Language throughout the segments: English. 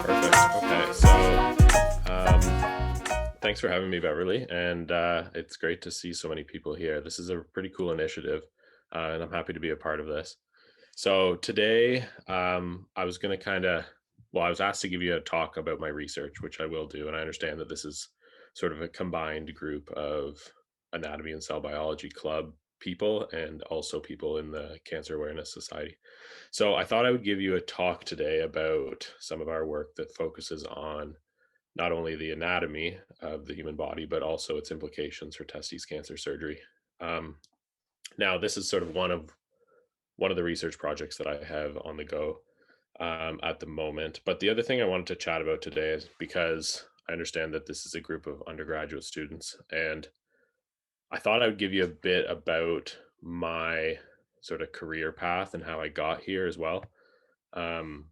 Perfect. Okay, so thanks for having me, Beverly, and it's great to see so many people here. This is a pretty cool initiative, and I'm happy to be a part of this. So today, I was going to I was asked to give you a talk about my research, which I will do, and I understand that this is sort of a combined group of anatomy and cell biology club people and also people in the Cancer Awareness Society. So I thought I would give you a talk today about some of our work that focuses on not only the anatomy of the human body, but also its implications for testes cancer surgery. Um, Now, this is sort of one of the research projects that I have on the go at the moment. But the other thing I wanted to chat about today is because I understand that this is a group of undergraduate students, and I thought I would give you a bit about my sort of career path and how I got here as well. Um,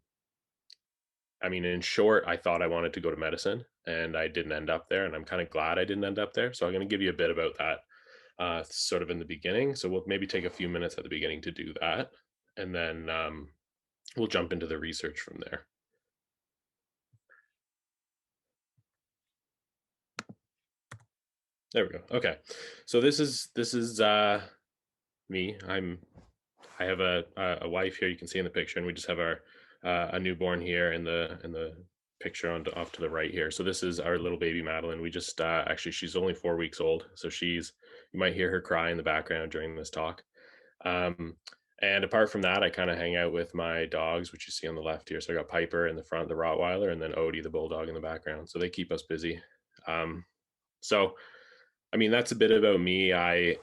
I mean, in short, I thought I wanted to go to medicine and I didn't end up there. And I'm kind of glad I didn't end up there. So I'm going to give you a bit about that sort of in the beginning. So we'll maybe take a few minutes at the beginning to do that. And then we'll jump into the research from there. There we go. Okay. So this is me. I have a wife here you can see in the picture, and we just have our a newborn here in the picture on off to the right here. So this is our little baby Madeline. We just actually she's only 4 weeks old, so she's you might hear her cry in the background during this talk. Um, and apart from that, I kind of hang out with my dogs, which you see on the left here. So I got Piper in the front, the Rottweiler, and then Odie, the bulldog, in the background. So they keep us busy. Um, so I mean, that's a bit about me. I,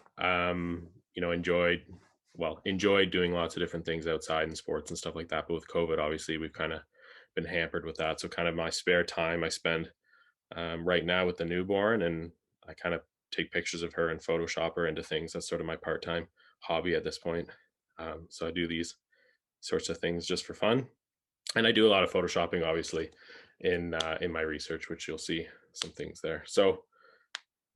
enjoyed doing lots of different things outside and sports and stuff like that. But with COVID, obviously, we've kind of been hampered with that. So kind of my spare time I spend right now with the newborn, and I kind of take pictures of her and Photoshop her into things. That's sort of my part-time hobby at this point. So I do these sorts of things just for fun, and I do a lot of photoshopping, obviously, in my research, which you'll see some things there. So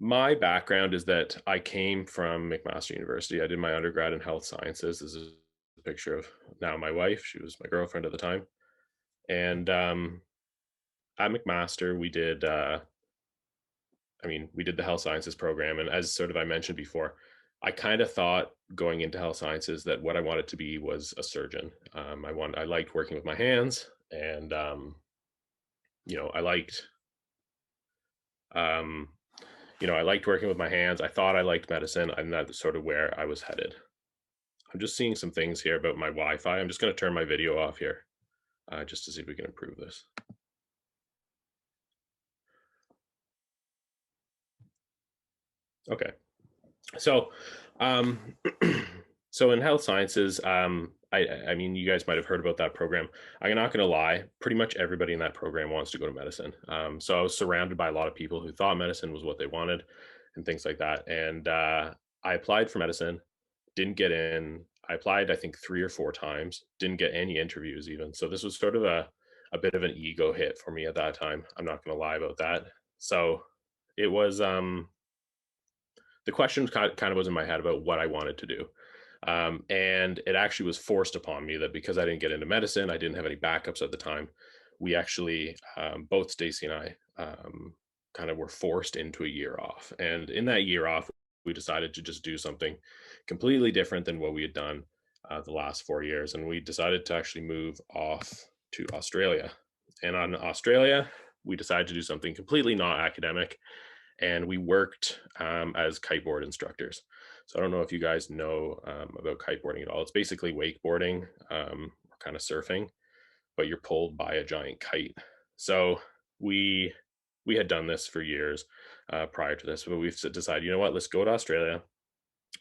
my background is that I came from McMaster University. I did my undergrad in health sciences. This is a picture of now my wife. She was my girlfriend at the time. And at McMaster, we did the health sciences program. And as sort of I mentioned before, I kind of thought going into health sciences that what I wanted to be was a surgeon. I liked working with my hands, and I liked um, I liked working with my hands. I thought I liked medicine, and that's sort of where I was headed. I'm just seeing some things here about my Wi-Fi. I'm just going to turn my video off here just to see if we can improve this. Okay. So, um, so in health sciences, I mean, you guys might have heard about that program. I'm not going to lie. Pretty much everybody in that program wants to go to medicine. So I was surrounded by a lot of people who thought medicine was what they wanted and things like that. And I applied for medicine, didn't get in. I applied, I think, 3 or 4 times, didn't get any interviews even. So this was sort of a bit of an ego hit for me at that time. I'm not going to lie about that. So it was the question kind of was in my head about what I wanted to do. And it actually was forced upon me that because I didn't get into medicine, I didn't have any backups at the time. We actually, both Stacy and I, kind of were forced into a year off. And in that year off, we decided to just do something completely different than what we had done the last 4 years. And we decided to actually move off to Australia. And on Australia, we decided to do something completely not academic, and we worked as kiteboard instructors. So I don't know if you guys know about kiteboarding at all. It's basically wakeboarding or kind of surfing, but you're pulled by a giant kite. So we we had done this for years prior to this, but we've decided, you know what, let's go to Australia,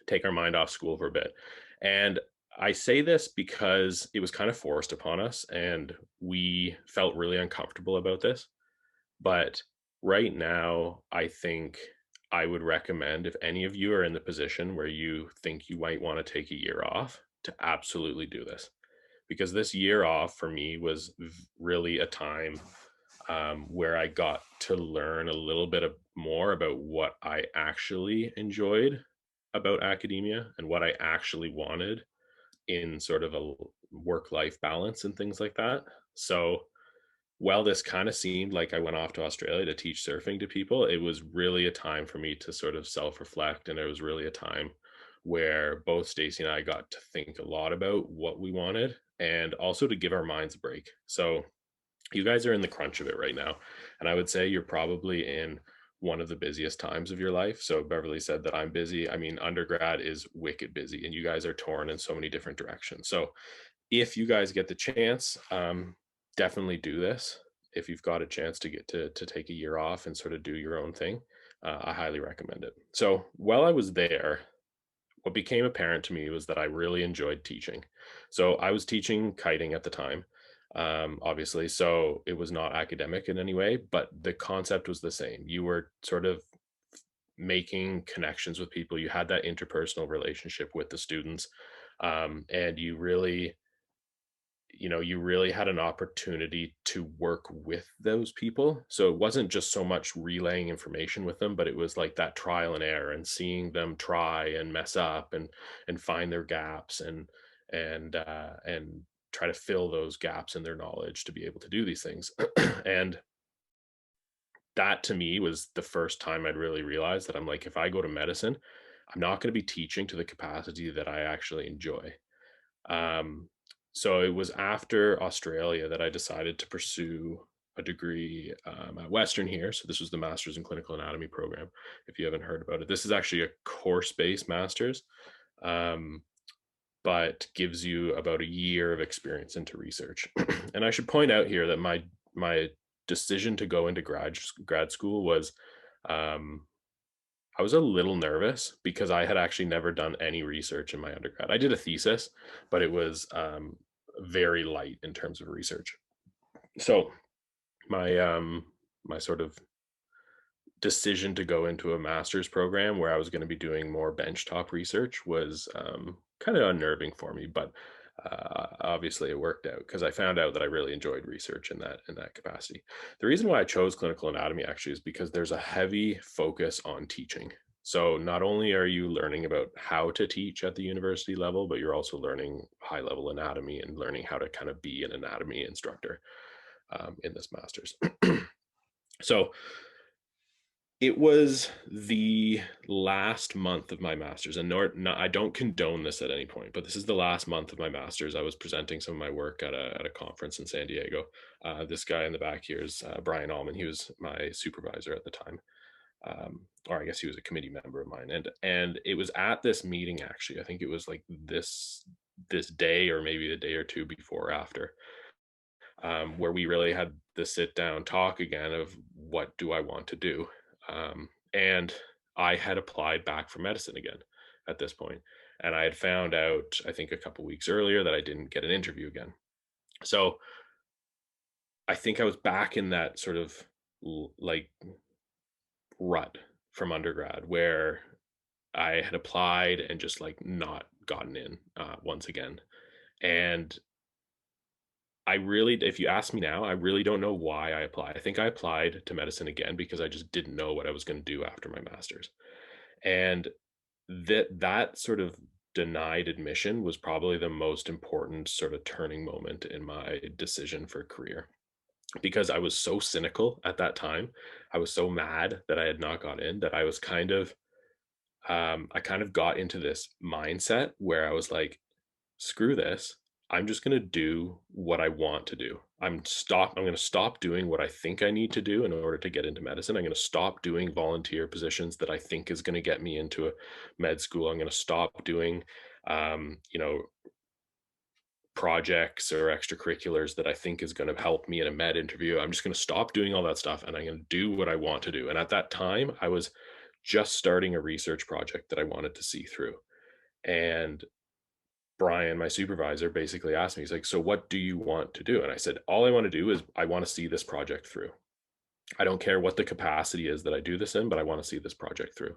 take our mind off school for a bit. And I say this because it was kind of forced upon us, and we felt really uncomfortable about this. But right now, I think I would recommend, if any of you are in the position where you think you might want to take a year off, to absolutely do this. Because this year off for me was really a time where I got to learn a little bit more about what I actually enjoyed about academia and what I actually wanted in sort of work-life balance and things like that. So while this kind of seemed like I went off to Australia to teach surfing to people, it was really a time for me to sort of self-reflect. And it was really a time where both Stacy and I got to think a lot about what we wanted and also to give our minds a break. So you guys are in the crunch of it right now. And I would say you're probably in one of the busiest times of your life. So Beverly said that I'm busy. I mean, undergrad is wicked busy and you guys are torn in so many different directions. So if you guys get the chance, definitely do this. If you've got a chance to get to take a year off and sort of do your own thing, I highly recommend it. So while I was there, what became apparent to me was that I really enjoyed teaching. So I was teaching kiting at the time, obviously. So it was not academic in any way, but the concept was the same. You were sort of making connections with people. You had that interpersonal relationship with the students, and you really had an opportunity to work with those people. So it wasn't just so much relaying information with them, but it was like that trial and error and seeing them try and mess up and find their gaps and try to fill those gaps in their knowledge to be able to do these things. And that to me was the first time I'd really realized that I'm like, if I go to medicine, I'm not going to be teaching to the capacity that I actually enjoy. Um, so it was after Australia that I decided to pursue a degree at Western here. So this was the Master's in Clinical Anatomy program. If you haven't heard about it, this is actually a course-based master's, um, but gives you about a year of experience into research. And I should point out here that my decision to go into grad school was um, I was a little nervous because I had actually never done any research in my undergrad. I did a thesis, but it was very light in terms of research. So my sort of decision to go into a master's program where I was going to be doing more benchtop research was kind of unnerving for me, but obviously it worked out because I found out that I really enjoyed research in that capacity. The reason why I chose clinical anatomy actually is because there's a heavy focus on teaching. So not only are you learning about how to teach at the university level, but you're also learning high level anatomy and learning how to kind of be an anatomy instructor in this master's. So it was the last month of my master's, and I don't condone this at any point, but this is the last month of my master's. I was presenting some of my work at a conference in San Diego. This guy in the back here is Brian Allman. He was my supervisor at the time, or I guess he was a committee member of mine. And it was at this meeting actually. I think it was like this day or maybe the day or two before or after, where we really had the sit down talk again of what do I want to do. And I had applied back for medicine again at this point. And I had found out, I think a couple weeks earlier, that I didn't get an interview again. So I think I was back in that sort of like rut from undergrad where I had applied and just like not gotten in once again. And I really, if you ask me now, I really don't know why I applied. I think I applied to medicine again because I just didn't know what I was going to do after my master's. And that sort of denied admission was probably the most important sort of turning moment in my decision for career because I was so cynical at that time. I was so mad that I had not got in that I kind of got into this mindset where I was like, screw this. I'm just going to do what I want to do. I'm going to stop doing what I think I need to do in order to get into medicine. I'm going to stop doing volunteer positions that I think is going to get me into a med school. I'm going to stop doing um, you know, projects or extracurriculars that I think is going to help me in a med interview. I'm just going to stop doing all that stuff and I'm going to do what I want to do. And at that time, I was just starting a research project that I wanted to see through. And Brian, my supervisor, basically asked me, he's like, so what do you want to do? And I said, all I want to do is I want to see this project through. I don't care what the capacity is that I do this in, but I want to see this project through.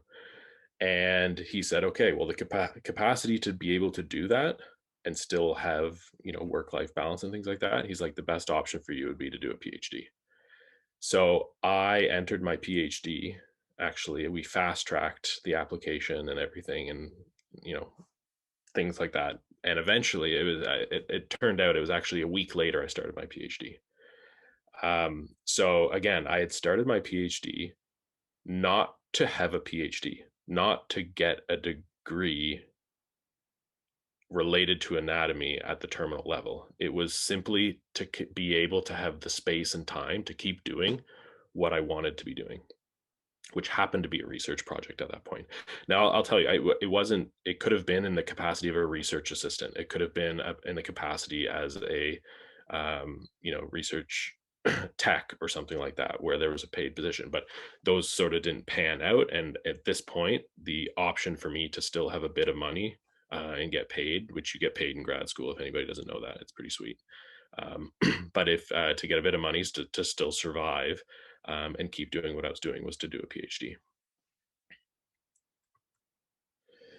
And he said, okay, well, the capacity to be able to do that and still have, work-life balance and things like that, he's like, the best option for you would be to do a PhD. So I entered my PhD. Actually, we fast tracked the application and everything and, you know, things like that And eventually it turned out it was actually a week later I started my PhD. So again, I had started my PhD not to have a PhD, not to get a degree related to anatomy at the terminal level. It was simply to be able to have the space and time to keep doing what I wanted to be doing, which happened to be a research project at that point. Now, I'll tell you, it wasn't, it could have been in the capacity of a research assistant. It could have been in the capacity as a, research tech or something like that, where there was a paid position, but those sort of didn't pan out. And at this point, the option for me to still have a bit of money and get paid, which you get paid in grad school, if anybody doesn't know that, it's pretty sweet. Um, but if to get a bit of money to still survive and keep doing what I was doing was to do a PhD.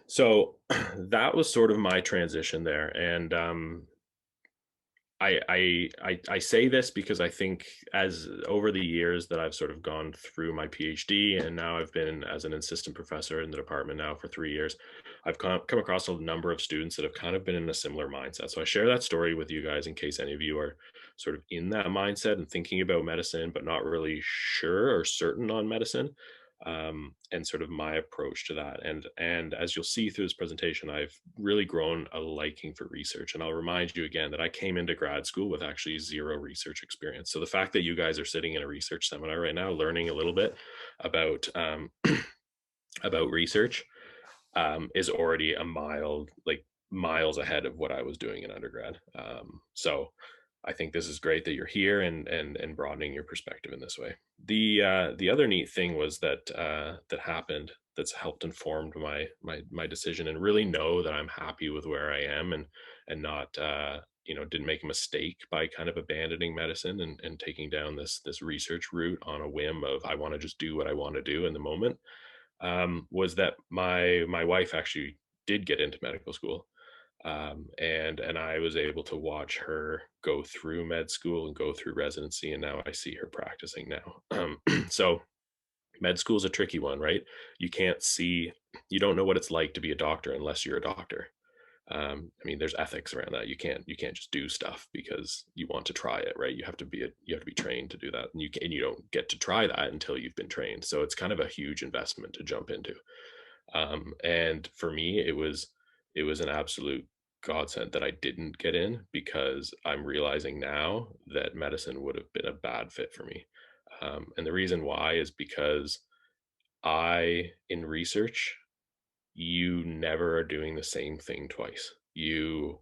So that was sort of my transition there. And I say this because I think as over the years that I've sort of gone through my PhD, and now I've been as an assistant professor in the department now for 3 years, I've come across a number of students that have kind of been in a similar mindset. So I share that story with you guys in case any of you are sort of in that mindset and thinking about medicine, but not really sure or certain on medicine, and sort of my approach to that. And as you'll see through this presentation, I've really grown a liking for research. And I'll remind you again that I came into grad school with actually zero research experience. So the fact that you guys are sitting in a research seminar right now, learning a little bit about about research, is already miles ahead of what I was doing in undergrad. So I think this is great that you're here and broadening your perspective in this way. The other neat thing was that that happened that's helped informed my decision and really know that I'm happy with where I am and not didn't make a mistake by kind of abandoning medicine and taking down this research route on a whim of I want to just do what I want to do in the moment. Was that my wife actually did get into medical school, and I was able to watch her go through med school and go through residency, and now I see her practicing now. So med school is a tricky one, right? You can't see, you don't know what it's like to be a doctor unless you're a doctor. I mean, there's ethics around that. You can't just do stuff because you want to try it, right? You have to be trained to do that, and you don't get to try that until you've been trained. So it's kind of a huge investment to jump into. And for me, it was an absolute godsend that I didn't get in because I'm realizing now that medicine would have been a bad fit for me. And the reason why is because in research, you never are doing the same thing twice. You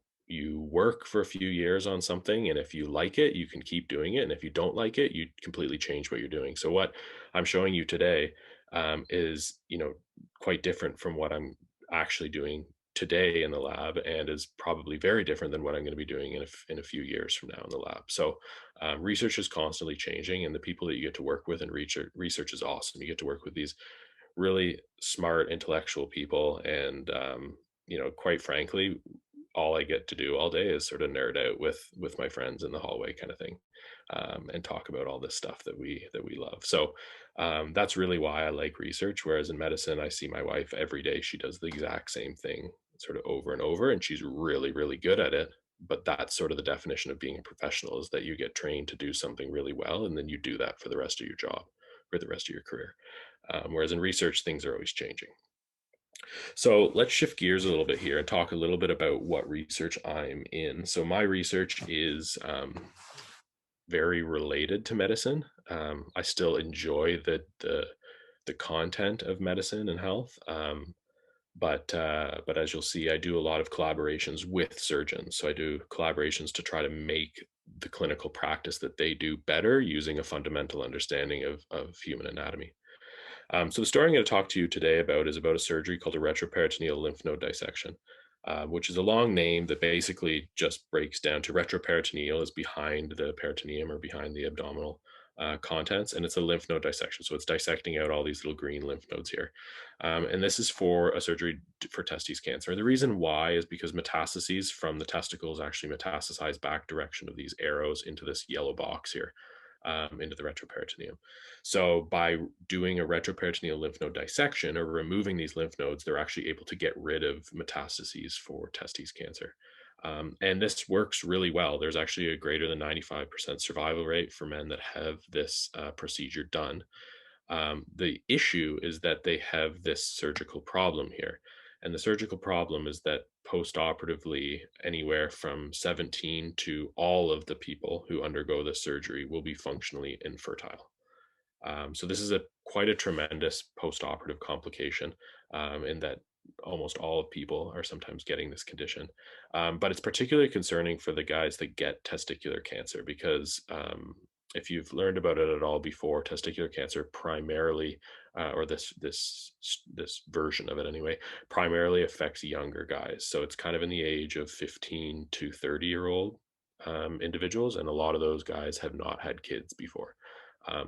work for a few years on something, and if you like it, you can keep doing it, and if you don't like it, you completely change what you're doing. So what I'm showing you today is quite different from what I'm actually doing today in the lab, and is probably very different than what I'm going to be doing in a few years from now in the lab. So research is constantly changing, and the people that you get to work with in research is awesome. You get to work with these really smart intellectual people, and quite frankly, all I get to do all day is sort of nerd out with my friends in the hallway kind of thing, and talk about all this stuff that we love. So that's really why I like research, whereas in medicine I see my wife every day. She does the exact same thing sort of over and over, and she's really really good at it. But that's sort of the definition of being a professional, is that you get trained to do something really well, and then you do that for the rest of your job or the rest of your career. Whereas in research, things are always changing. So let's shift gears a little bit here and talk a little bit about what research I'm in. So my research is very related to medicine. I still enjoy the content of medicine and health. But as you'll see, I do a lot of collaborations with surgeons. So I do collaborations to try to make the clinical practice that they do better using a fundamental understanding of human anatomy. So the story I'm going to talk to you today about is about a surgery called a retroperitoneal lymph node dissection, which is a long name that basically just breaks down to retroperitoneal is behind the peritoneum or behind the abdominal contents, and it's a lymph node dissection. So it's dissecting out all these little green lymph nodes here. And this is for a surgery for testes cancer. The reason why is because metastases from the testicles actually metastasize back direction of these arrows into this yellow box here, into the retroperitoneum. So by doing a retroperitoneal lymph node dissection or removing these lymph nodes, they're actually able to get rid of metastases for testes cancer. And this works really well. There's actually a greater than 95% survival rate for men that have this procedure done. The issue is that they have this surgical problem here. And the surgical problem is that post-operatively, anywhere from 17 to all of the people who undergo the surgery will be functionally infertile. So this is a quite a tremendous post-operative complication, in that almost all of people are sometimes getting this condition. But it's particularly concerning for the guys that get testicular cancer because if you've learned about it at all before, testicular cancer primarily, or this version of it anyway, primarily affects younger guys. So it's kind of in the age of 15 to 30-year-old individuals, and a lot of those guys have not had kids before.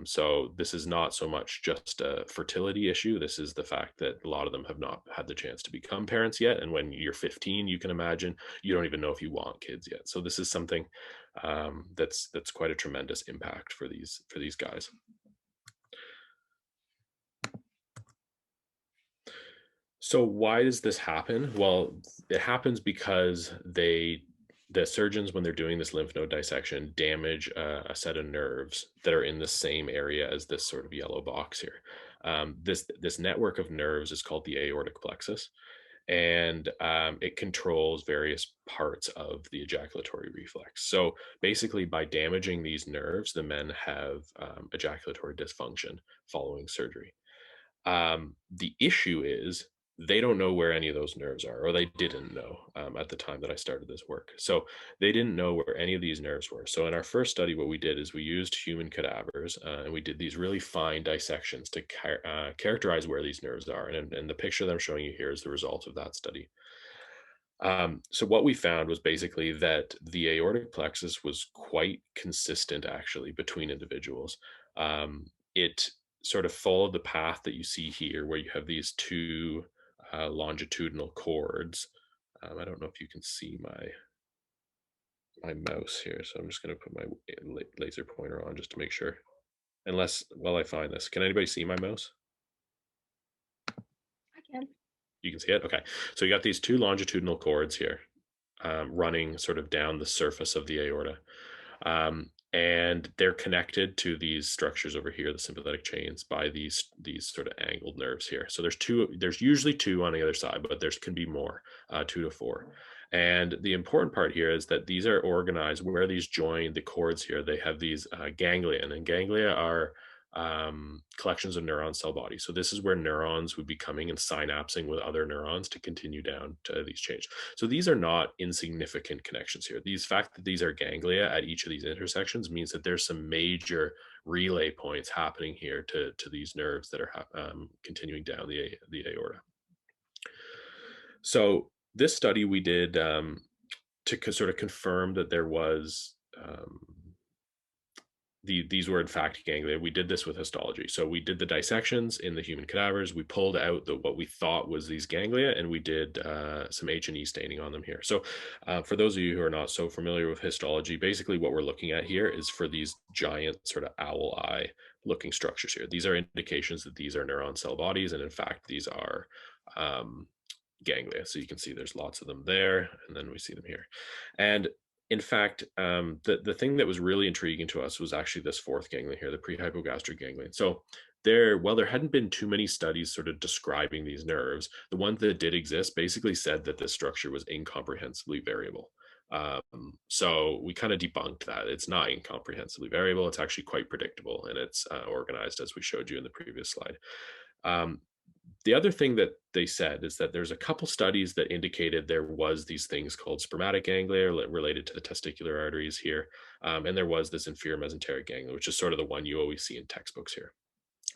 So this is not so much just a fertility issue. This is the fact that a lot of them have not had the chance to become parents yet. And when you're 15, you can imagine you don't even know if you want kids yet. So this is something that's quite a tremendous impact for these guys. So why does this happen? Well, it happens because the surgeons, when they're doing this lymph node dissection, damage a set of nerves that are in the same area as this sort of yellow box here. This network of nerves is called the aortic plexus, and it controls various parts of the ejaculatory reflex. So basically, by damaging these nerves, the men have ejaculatory dysfunction following surgery. The issue is they don't know where any of those nerves are, or they didn't know at the time that I started this work. So they didn't know where any of these nerves were. So in our first study, what we did is we used human cadavers, and we did these really fine dissections to characterize where these nerves are. And the picture that I'm showing you here is the result of that study. So what we found was basically that the aortic plexus was quite consistent actually between individuals. It sort of followed the path that you see here, where you have these two longitudinal cords. I don't know if you can see my mouse here, so I'm just going to put my laser pointer on just to make sure. Unless, while I find this, can anybody see my mouse? I can. You can see it? Okay. So you got these two longitudinal cords here, running sort of down the surface of the aorta. And they're connected to these structures over here, the sympathetic chains, by these sort of angled nerves here. So there's two. There's usually two on the other side, but there can be more, 2 to 4. And the important part here is that these are organized where these join the cords here. They have these ganglion, and ganglia are collections of neuron cell bodies. So this is where neurons would be coming and synapsing with other neurons to continue down to these chains. So these are not insignificant connections here. These fact that these are ganglia at each of these intersections means that there's some major relay points happening here to these nerves that are continuing down the aorta. So this study we did to sort of confirm that there was these were in fact ganglia. We did this with histology. So we did the dissections in the human cadavers. We pulled out what we thought was these ganglia, and we did some H&E staining on them here. So for those of you who are not so familiar with histology, basically what we're looking at here is for these giant sort of owl eye looking structures here. These are indications that these are neuron cell bodies, and in fact, these are ganglia. So you can see there's lots of them there, and then we see them here. And in fact, the thing that was really intriguing to us was actually this fourth ganglion here, the prehypogastric ganglion. So there hadn't been too many studies sort of describing these nerves. The one that did exist basically said that this structure was incomprehensibly variable. So we kind of debunked that. It's not incomprehensibly variable. It's actually quite predictable, and it's organized as we showed you in the previous slide. Um, the other thing that they said is that there's a couple studies that indicated there was these things called spermatic ganglia related to the testicular arteries here, and there was this inferior mesenteric ganglia, which is sort of the one you always see in textbooks here.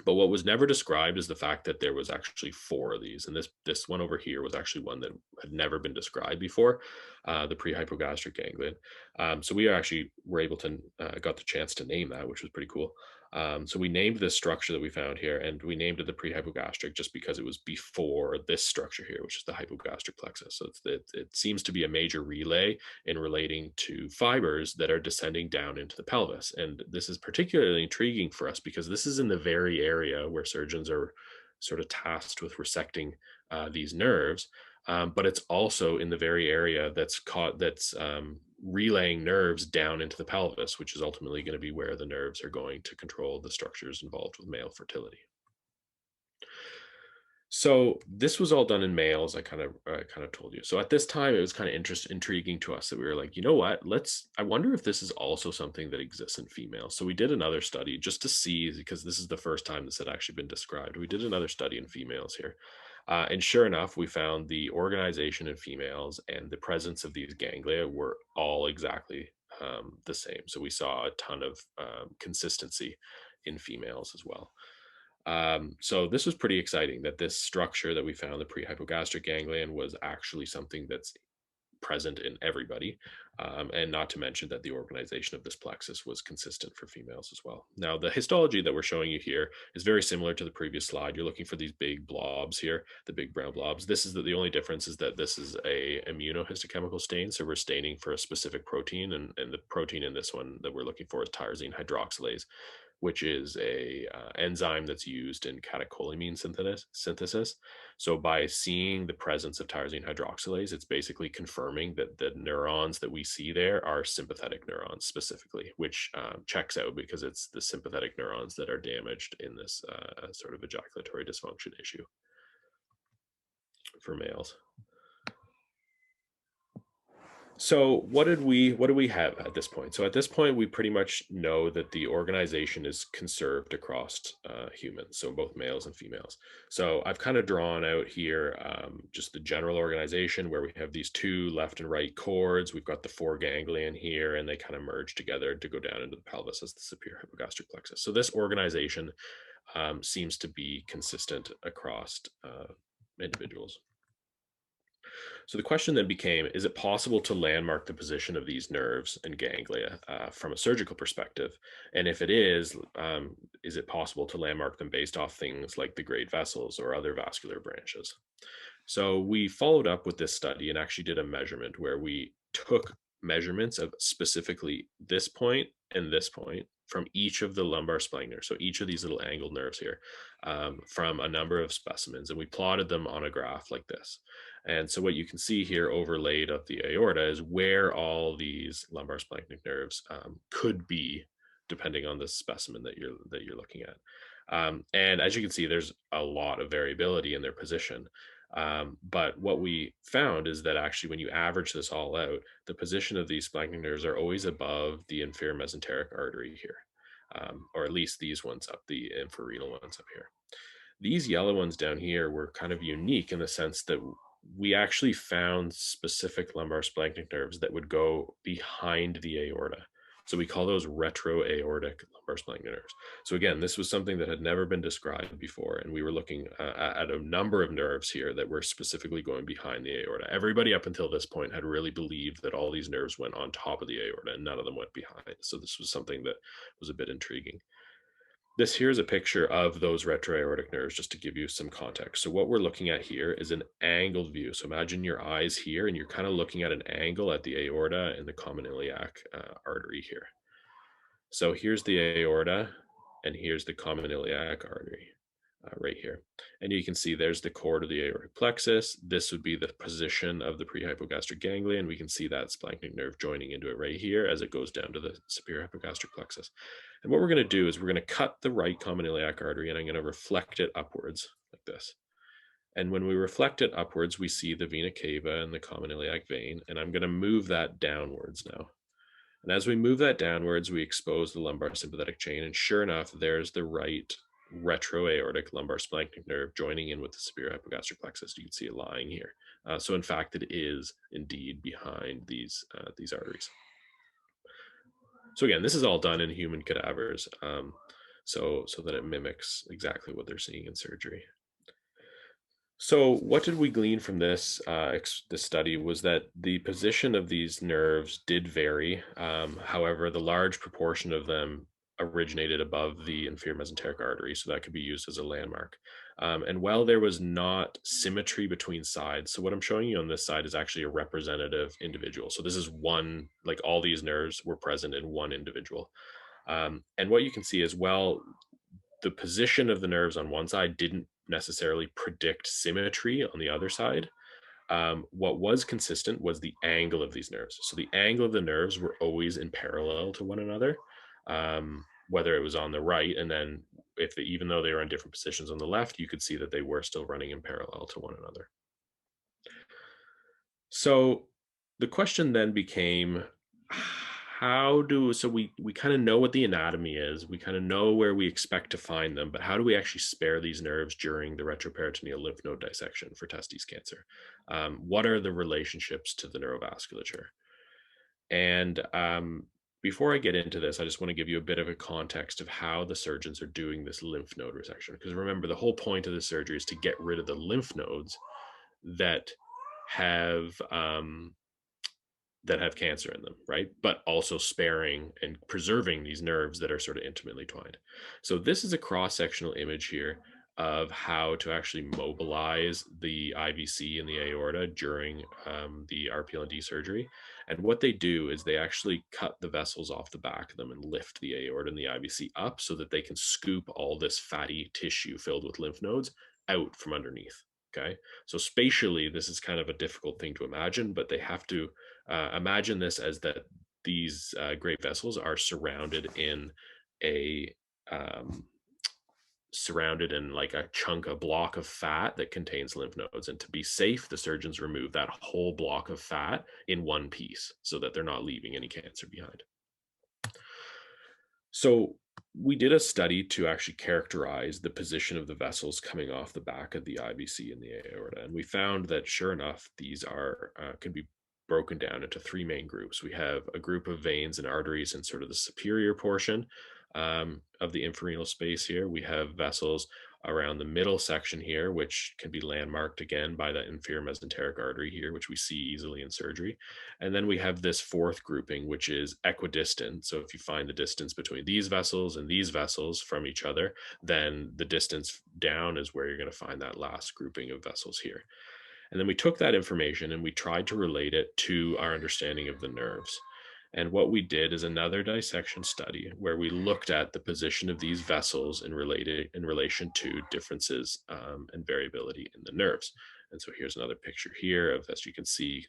But what was never described is the fact that there was actually 4 of these, and this one over here was actually one that had never been described before, the prehypogastric ganglion. So we actually were able to got the chance to name that, which was pretty cool. So we named this structure that we found here, and we named it the prehypogastric just because it was before this structure here, which is the hypogastric plexus. So it seems to be a major relay in relating to fibers that are descending down into the pelvis. And this is particularly intriguing for us because this is in the very area where surgeons are sort of tasked with resecting these nerves. but it's also in the very area that's relaying nerves down into the pelvis, which is ultimately going to be where the nerves are going to control the structures involved with male fertility. So this was all done in males. I kind of told you. So at this time, it was kind of intriguing to us that we were like, you know what? I wonder if this is also something that exists in females. So we did another study just to see, because this is the first time this had actually been described. We did another study in females here. And sure enough, we found the organization in females and the presence of these ganglia were all exactly the same. So we saw a ton of consistency in females as well. So this was pretty exciting that this structure that we found, the prehypogastric ganglion, was actually something that's present in everybody. And not to mention that the organization of this plexus was consistent for females as well. Now, the histology that we're showing you here is very similar to the previous slide. You're looking for these big blobs here, the big brown blobs. This is the only difference is that this is a immunohistochemical stain. So we're staining for a specific protein, and the protein in this one that we're looking for is tyrosine hydroxylase, which is a enzyme that's used in catecholamine synthesis. So by seeing the presence of tyrosine hydroxylase, it's basically confirming that the neurons that we see there are sympathetic neurons specifically, which checks out because it's the sympathetic neurons that are damaged in this sort of ejaculatory dysfunction issue for males. So what do we have at this point? So at this point, we pretty much know that the organization is conserved across humans, so both males and females. So I've kind of drawn out here just the general organization where we have these two left and right cords. We've got the foreganglion here, and they kind of merge together to go down into the pelvis as the superior hypogastric plexus. So this organization seems to be consistent across individuals. So the question then became, is it possible to landmark the position of these nerves and ganglia from a surgical perspective? And if it is it possible to landmark them based off things like the great vessels or other vascular branches? So we followed up with this study and actually did a measurement where we took measurements of specifically this point and this point from each of the lumbar splanchnids, so each of these little angled nerves here, from a number of specimens, and we plotted them on a graph like this. And so what you can see here overlaid of the aorta is where all these lumbar splanchnic nerves could be, depending on the specimen that you're looking at. And as you can see, there's a lot of variability in their position. But what we found is that actually, when you average this all out, the position of these splanchnic nerves are always above the inferior mesenteric artery here, or at least these ones up, the infrarenal ones up here. These yellow ones down here were kind of unique in the sense that we actually found specific lumbar splanchnic nerves that would go behind the aorta. So we call those retroaortic lumbar splanchnic nerves. So again, this was something that had never been described before, and we were looking at a number of nerves here that were specifically going behind the aorta. Everybody up until this point had really believed that all these nerves went on top of the aorta and none of them went behind. So this was something that was a bit intriguing. This here is a picture of those retroaortic nerves, just to give you some context. So what we're looking at here is an angled view. So imagine your eyes here, and you're kind of looking at an angle at the aorta and the common iliac artery here. So here's the aorta, and here's the common iliac artery right here. And you can see there's the cord of the aortic plexus. This would be the position of the prehypogastric ganglion. We can see that splanchnic nerve joining into it right here as it goes down to the superior hypogastric plexus. And what we're going to do is we're going to cut the right common iliac artery, and I'm going to reflect it upwards like this. And when we reflect it upwards, we see the vena cava and the common iliac vein, and I'm going to move that downwards now. And as we move that downwards, we expose the lumbar sympathetic chain, and sure enough, there's the right retroaortic lumbar splanchnic nerve joining in with the superior hypogastric plexus. You can see it lying here. So in fact, it is indeed behind these arteries. So again, this is all done in human cadavers, so that it mimics exactly what they're seeing in surgery. So what did we glean from this study was that the position of these nerves did vary. However, the large proportion of them originated above the inferior mesenteric artery, so that could be used as a landmark. And while there was not symmetry between sides, so what I'm showing you on this side is actually a representative individual. So this is one, like all these nerves were present in one individual. And what you can see as well, the position of the nerves on one side didn't necessarily predict symmetry on the other side. What was consistent was the angle of these nerves. So the angle of the nerves were always in parallel to one another, whether it was on the right, and then even though they were in different positions on the left, you could see that they were still running in parallel to one another. So the question then became, we kind of know what the anatomy is, we kind of know where we expect to find them, but how do we actually spare these nerves during the retroperitoneal lymph node dissection for testes cancer? What are the relationships to the neurovasculature? And before I get into this, I just want to give you a bit of a context of how the surgeons are doing this lymph node resection. Because remember, the whole point of the surgery is to get rid of the lymph nodes that have cancer in them, right? But also sparing and preserving these nerves that are sort of intimately twined. So this is a cross-sectional image here of how to actually mobilize the IVC and the aorta during the RPL&D surgery. And what they do is they actually cut the vessels off the back of them and lift the aorta and the IVC up so that they can scoop all this fatty tissue filled with lymph nodes out from underneath. Okay. So spatially, this is kind of a difficult thing to imagine, but they have to imagine this as that these great vessels are a um, surrounded in like a block of fat that contains lymph nodes. And to be safe, the surgeons remove that whole block of fat in one piece so that they're not leaving any cancer behind. So we did a study to actually characterize the position of the vessels coming off the back of the IVC and the aorta. And we found that sure enough, these can be broken down into three main groups. We have a group of veins and arteries in sort of the superior portion of the infrarenal space here. We have vessels around the middle section here, which can be landmarked again by the inferior mesenteric artery here, which we see easily in surgery. And then we have this fourth grouping, which is equidistant. So if you find the distance between these vessels and these vessels from each other, then the distance down is where you're going to find that last grouping of vessels here. And then we took that information and we tried to relate it to our understanding of the nerves. And what we did is another dissection study where we looked at the position of these vessels in relation to differences and variability in the nerves. And so here's another picture here of, as you can see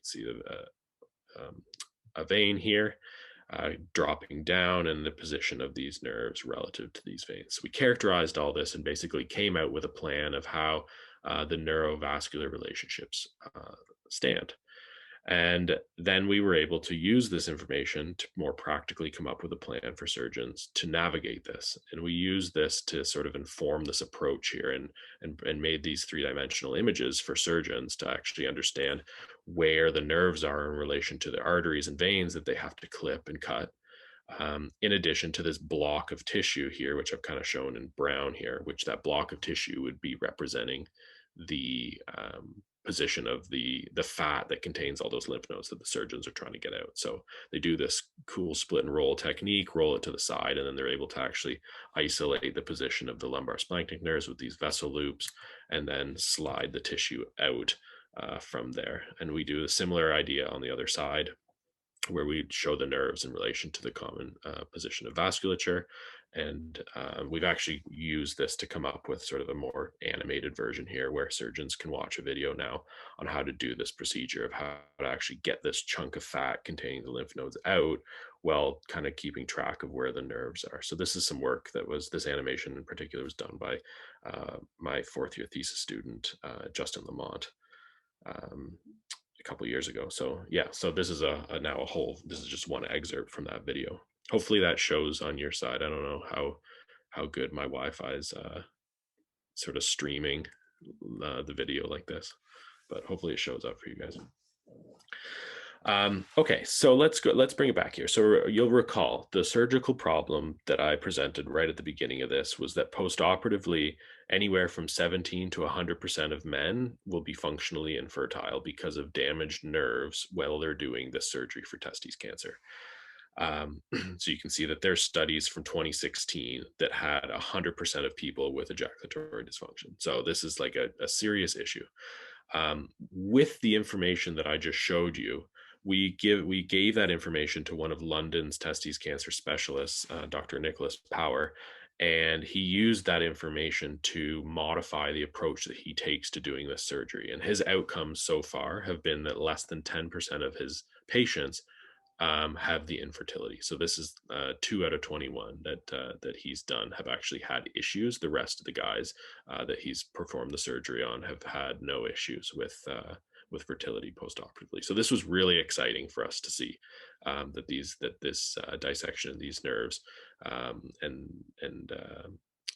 a vein here dropping down and the position of these nerves relative to these veins. So we characterized all this and basically came out with a plan of how the neurovascular relationships stand. And then we were able to use this information to more practically come up with a plan for surgeons to navigate this. And we used this to sort of inform this approach here and made these three-dimensional images for surgeons to actually understand where the nerves are in relation to the arteries and veins that they have to clip and cut. In addition to this block of tissue here, which I've kind of shown in brown here, which that block of tissue would be representing the position of the fat that contains all those lymph nodes that the surgeons are trying to get out. So they do this cool split and roll technique, roll it to the side, and then they're able to actually isolate the position of the lumbar splanchnic nerves with these vessel loops, and then slide the tissue out from there. And we do a similar idea on the other side, where we show the nerves in relation to the common position of vasculature. And we've actually used this to come up with sort of a more animated version here where surgeons can watch a video now on how to do this procedure of how to actually get this chunk of fat containing the lymph nodes out while kind of keeping track of where the nerves are. So this is some work this animation in particular was done by my fourth year thesis student, Justin Lamont. A couple years ago. So yeah, so this is this is just one excerpt from that video. Hopefully that shows on your side. I don't know how good my Wi-Fi is sort of streaming the video like this, but hopefully it shows up for you guys. Okay, so let's bring it back here. So you'll recall the surgical problem that I presented right at the beginning of this was that post-operatively, anywhere from 17 to 100% of men will be functionally infertile because of damaged nerves while they're doing this surgery for testes cancer. So you can see that there's studies from 2016 that had 100% of people with ejaculatory dysfunction. So this is like a serious issue. With the information that I just showed you, we gave that information to one of London's testes cancer specialists, Dr. Nicholas Power, And he used that information to modify the approach that he takes to doing this surgery. And his outcomes so far have been that less than 10% of his patients have the infertility. So this is 2 out of 21 that he's done have actually had issues. The rest of the guys that he's performed the surgery on have had no issues with fertility postoperatively. So this was really exciting for us to see that this dissection of these nerves and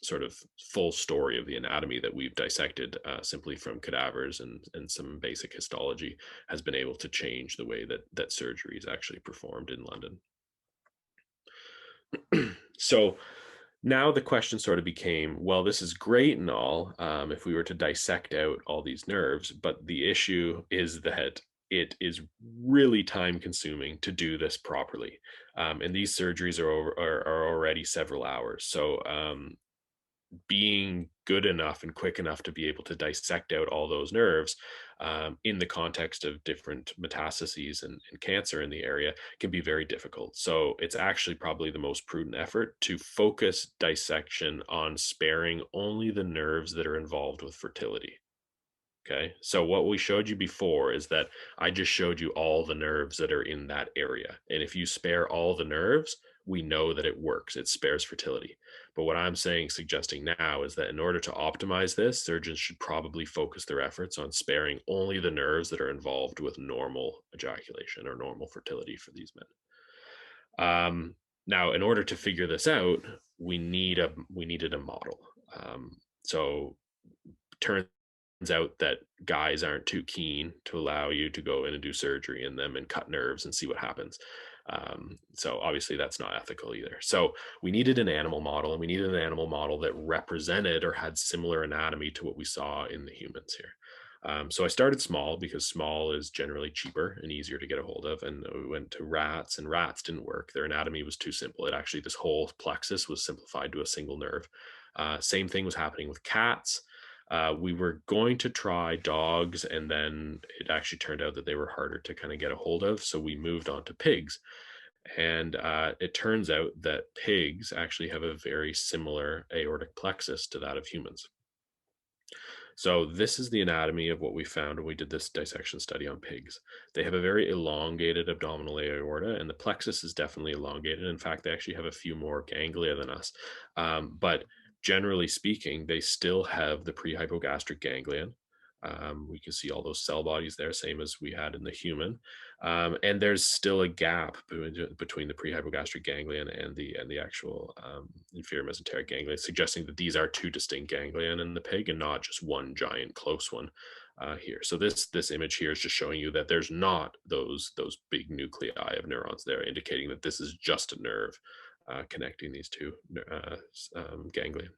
sort of full story of the anatomy that we've dissected simply from cadavers and some basic histology has been able to change the way that surgery is actually performed in London. So now the question sort of became, well, this is great and all if we were to dissect out all these nerves, but the issue is that it is really time consuming to do this properly. And these surgeries are already several hours. So being good enough and quick enough to be able to dissect out all those nerves in the context of different metastases and cancer in the area can be very difficult. So it's actually probably the most prudent effort to focus dissection on sparing only the nerves that are involved with fertility. Okay, so what we showed you before is that I just showed you all the nerves that are in that area. And if you spare all the nerves, we know that it works. It spares fertility. But what I'm saying, suggesting now, is that in order to optimize this, surgeons should probably focus their efforts on sparing only the nerves that are involved with normal ejaculation or normal fertility for these men. Now, in order to figure this out, we needed a model. So turns out that guys aren't too keen to allow you to go in and do surgery in them and cut nerves and see what happens. So obviously that's not ethical either. So we needed an animal model, and we needed an animal model that represented or had similar anatomy to what we saw in the humans here. So I started small because small is generally cheaper and easier to get a hold of. And we went to rats, and rats didn't work. Their anatomy was too simple. It actually, this whole plexus was simplified to a single nerve. Same thing was happening with cats. We were going to try dogs, and then it actually turned out that they were harder to kind of get a hold of. So we moved on to pigs. And it turns out that pigs actually have a very similar aortic plexus to that of humans. So this is the anatomy of what we found when we did this dissection study on pigs. They have a very elongated abdominal aorta, and the plexus is definitely elongated. In fact, they actually have a few more ganglia than us. But generally speaking, they still have the prehypogastric ganglion. We can see all those cell bodies there, same as we had in the human. And there's still a gap between the prehypogastric ganglion and the actual inferior mesenteric ganglia, suggesting that these are two distinct ganglion in the pig and not just one giant close one here. So this image here is just showing you that there's not those big nuclei of neurons there, indicating that this is just a nerve connecting these two ganglia.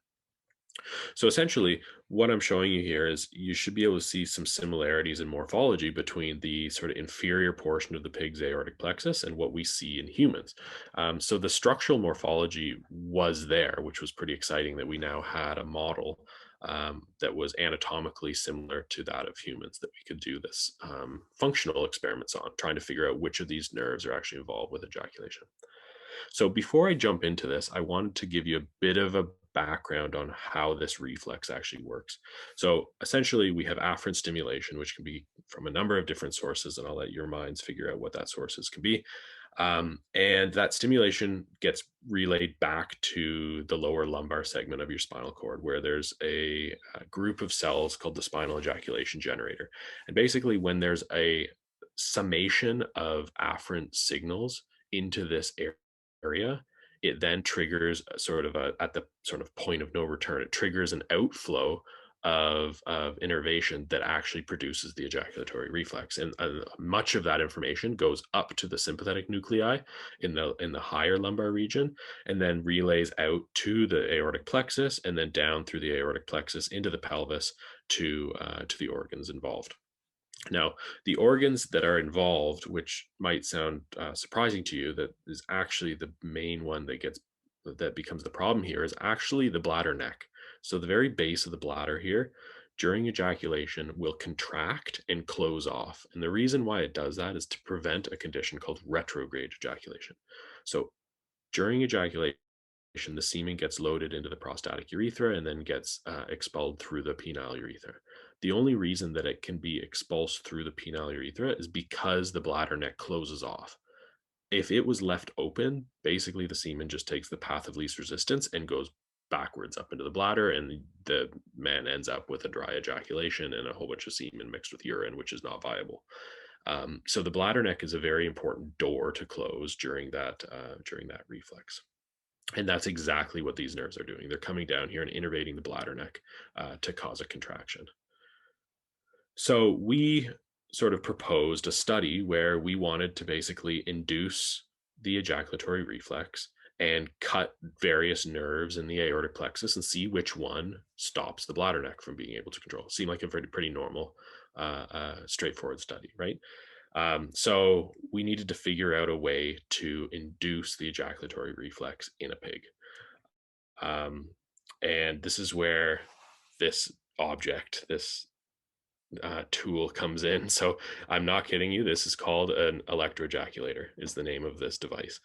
So essentially, what I'm showing you here is you should be able to see some similarities in morphology between the sort of inferior portion of the pig's aortic plexus and what we see in humans. So the structural morphology was there, which was pretty exciting that we now had a model that was anatomically similar to that of humans that we could do this functional experiments on, trying to figure out which of these nerves are actually involved with ejaculation. So before I jump into this, I wanted to give you a bit of a background on how this reflex actually works. So essentially, we have afferent stimulation, which can be from a number of different sources, and I'll let your minds figure out what that sources can be. And that stimulation gets relayed back to the lower lumbar segment of your spinal cord, where there's a group of cells called the spinal ejaculation generator. And basically, when there's a summation of afferent signals into this area, it then triggers at the sort of point of no return. It triggers an outflow of innervation that actually produces the ejaculatory reflex, and much of that information goes up to the sympathetic nuclei in the higher lumbar region, and then relays out to the aortic plexus, and then down through the aortic plexus into the pelvis to the organs involved. Now, the organs that are involved, which might sound surprising to you, that is actually the main one that becomes the problem here, is actually the bladder neck. So the very base of the bladder here, during ejaculation, will contract and close off. And the reason why it does that is to prevent a condition called retrograde ejaculation. So during ejaculation, the semen gets loaded into the prostatic urethra and then gets expelled through the penile urethra. The only reason that it can be expulsed through the penile urethra is because the bladder neck closes off. If it was left open, basically the semen just takes the path of least resistance and goes backwards up into the bladder, and the man ends up with a dry ejaculation and a whole bunch of semen mixed with urine, which is not viable. So the bladder neck is a very important door to close during that reflex. And that's exactly what these nerves are doing. They're coming down here and innervating the bladder neck to cause a contraction. So we sort of proposed a study where we wanted to basically induce the ejaculatory reflex and cut various nerves in the aortic plexus and see which one stops the bladder neck from being able to control. Seemed like a pretty normal, straightforward study, right? So we needed to figure out a way to induce the ejaculatory reflex in a pig. And this is where this object, this tool comes in. So I'm not kidding you. This is called an electroejaculator is the name of this device.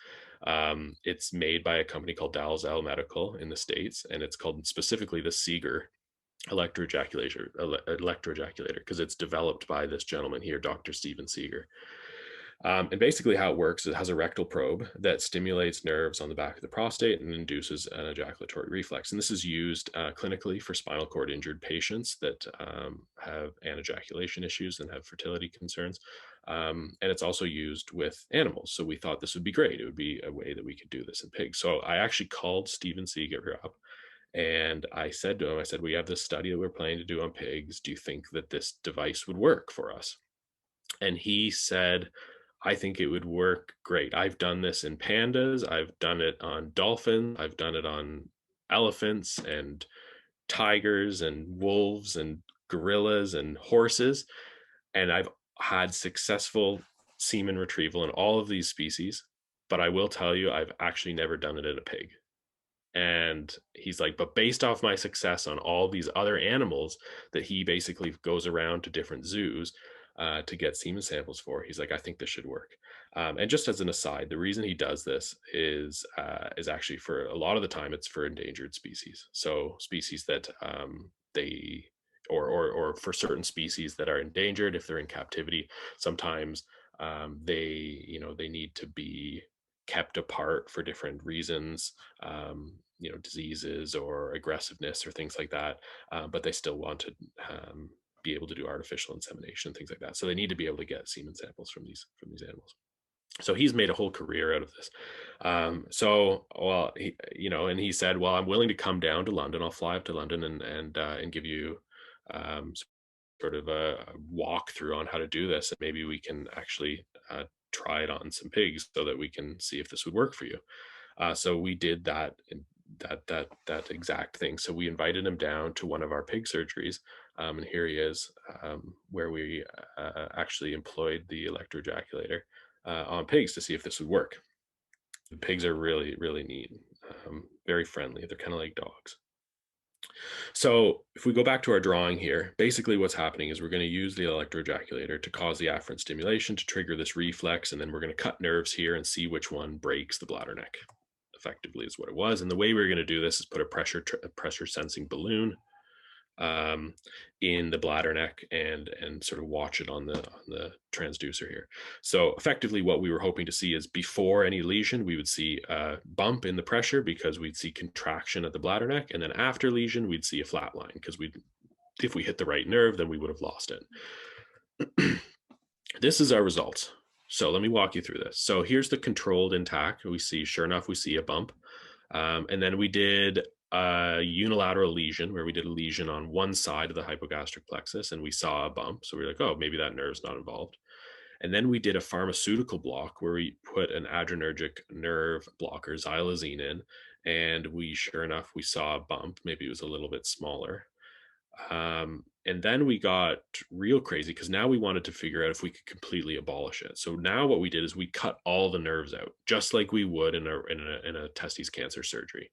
It's made by a company called Dalzell Medical in the States, and it's called specifically the Seeger electroejaculator because it's developed by this gentleman here, Dr. Steven Seeger. And basically how it works, it has a rectal probe that stimulates nerves on the back of the prostate and induces an ejaculatory reflex. And this is used clinically for spinal cord injured patients that have anejaculation issues and have fertility concerns. And it's also used with animals. So we thought this would be great. It would be a way that we could do this in pigs. So I actually called Steven Seeger up and I said to him, I said, we have this study that we're planning to do on pigs. Do you think that this device would work for us? And he said, I think it would work great. I've done this in pandas. I've done it on dolphins. I've done it on elephants and tigers and wolves and gorillas and horses. And I've had successful semen retrieval in all of these species. But I will tell you, I've actually never done it in a pig. And he's like, but based off my success on all these other animals that he basically goes around to different zoos to get semen samples for, he's like, I think this should work. And just as an aside, the reason he does this is actually for a lot of the time it's for endangered species. So species that they or for certain species that are endangered, if they're in captivity, sometimes they need to be kept apart for different reasons, diseases or aggressiveness or things like that. But they still want to be able to do artificial insemination, things like that. So they need to be able to get semen samples from these animals. So he's made a whole career out of this. And he said, well, I'm willing to come down to London. I'll fly up to London and give you sort of a walkthrough on how to do this. And maybe we can actually try it on some pigs so that we can see if this would work for you. So we did that exact thing. So we invited him down to one of our pig surgeries, and here he is, where we actually employed the electroejaculator on pigs to see if this would work. The pigs are really, really neat, very friendly. They're kind of like dogs. So if we go back to our drawing here, basically what's happening is we're going to use the electroejaculator to cause the afferent stimulation to trigger this reflex, and then we're going to cut nerves here and see which one breaks the bladder neck. Effectively is what it was. And the way we're going to do this is put a pressure sensing balloon in the bladder neck and sort of watch it on the transducer here. So effectively what we were hoping to see is before any lesion, we would see a bump in the pressure because we'd see contraction at the bladder neck. And then after lesion, we'd see a flat line because if we hit the right nerve, then we would have lost it. This is our results. So let me walk you through this. So here's the controlled intact. We see, sure enough, we see a bump. And then we did a unilateral lesion where we did a lesion on one side of the hypogastric plexus and we saw a bump. So we were like, oh, maybe that nerve's not involved. And then we did a pharmaceutical block where we put an adrenergic nerve blocker, xylazine, in, and sure enough, we saw a bump. Maybe it was a little bit smaller. And then we got real crazy because now we wanted to figure out if we could completely abolish it. So now what we did is we cut all the nerves out, just like we would in a testes cancer surgery.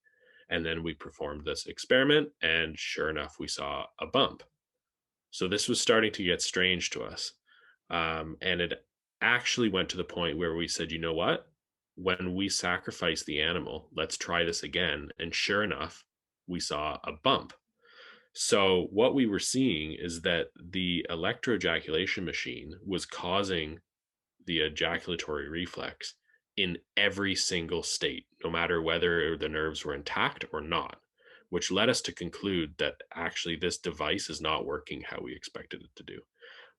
And then we performed this experiment, and sure enough, we saw a bump. So this was starting to get strange to us. And it actually went to the point where we said, you know what? when we sacrifice the animal, let's try this again. And sure enough, we saw a bump. So what we were seeing is that the electroejaculation machine was causing the ejaculatory reflex in every single state, no matter whether the nerves were intact or not, which led us to conclude that actually this device is not working how we expected it to do.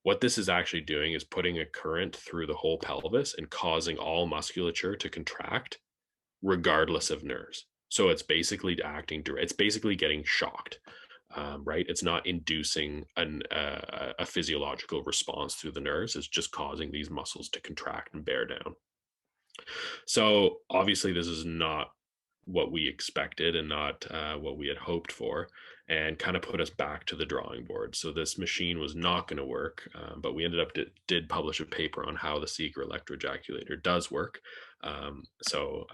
What this is actually doing is putting a current through the whole pelvis and causing all musculature to contract regardless of nerves. So it's basically acting direct. It's basically getting shocked, right? It's not inducing a physiological response through the nerves. It's just causing these muscles to contract and bear down. So obviously, this is not what we expected and not what we had hoped for, and kind of put us back to the drawing board. So this machine was not going to work, but we ended up did publish a paper on how the Seeger electroejaculator does work. So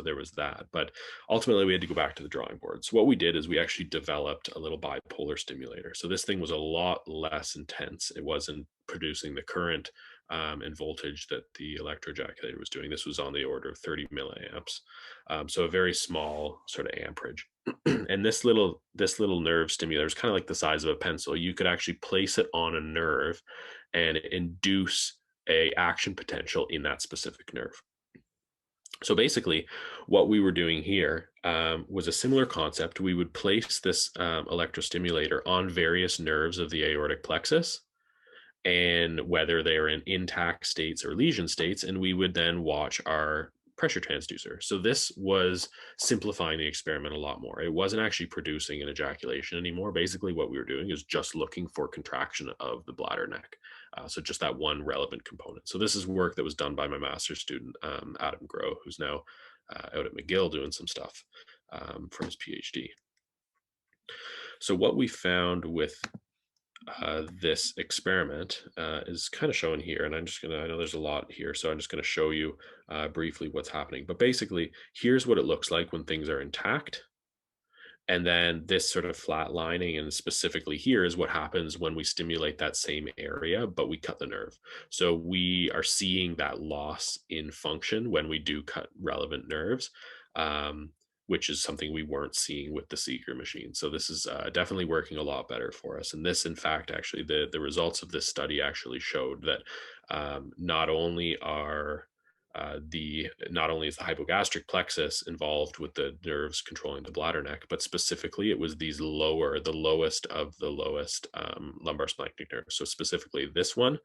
there was that, but ultimately we had to go back to the drawing board. So what we did is we actually developed a little bipolar stimulator. So this thing was a lot less intense. It wasn't producing the current and voltage that the electroejaculator was doing. This was on the order of 30 milliamps. So a very small sort of amperage. And this little nerve stimulator is kind of like the size of a pencil. You could actually place it on a nerve and induce a action potential in that specific nerve. So basically, what we were doing here was a similar concept. We would place this electrostimulator on various nerves of the aortic plexus, and whether they're in intact states or lesion states, and we would then watch our pressure transducer. So this was simplifying the experiment a lot more. It wasn't actually producing an ejaculation anymore. Basically, what we were doing is just looking for contraction of the bladder neck. So just that one relevant component. So this is work that was done by my master's student, Adam Groh, who's now out at McGill doing some stuff for his PhD. So what we found with this experiment is kind of shown here, and I know there's a lot here, so I'm just going to show you briefly what's happening. But basically, here's what it looks like when things are intact. And then this sort of flat lining, and specifically here, is what happens when we stimulate that same area, but we cut the nerve. So we are seeing that loss in function when we do cut relevant nerves, which is something we weren't seeing with the Seeger machine. So this is definitely working a lot better for us. And this, in fact, actually, the results of this study actually showed that not only is the hypogastric plexus involved with the nerves controlling the bladder neck, but specifically it was the lowest of the lowest lumbar splanchnic nerves. So specifically this one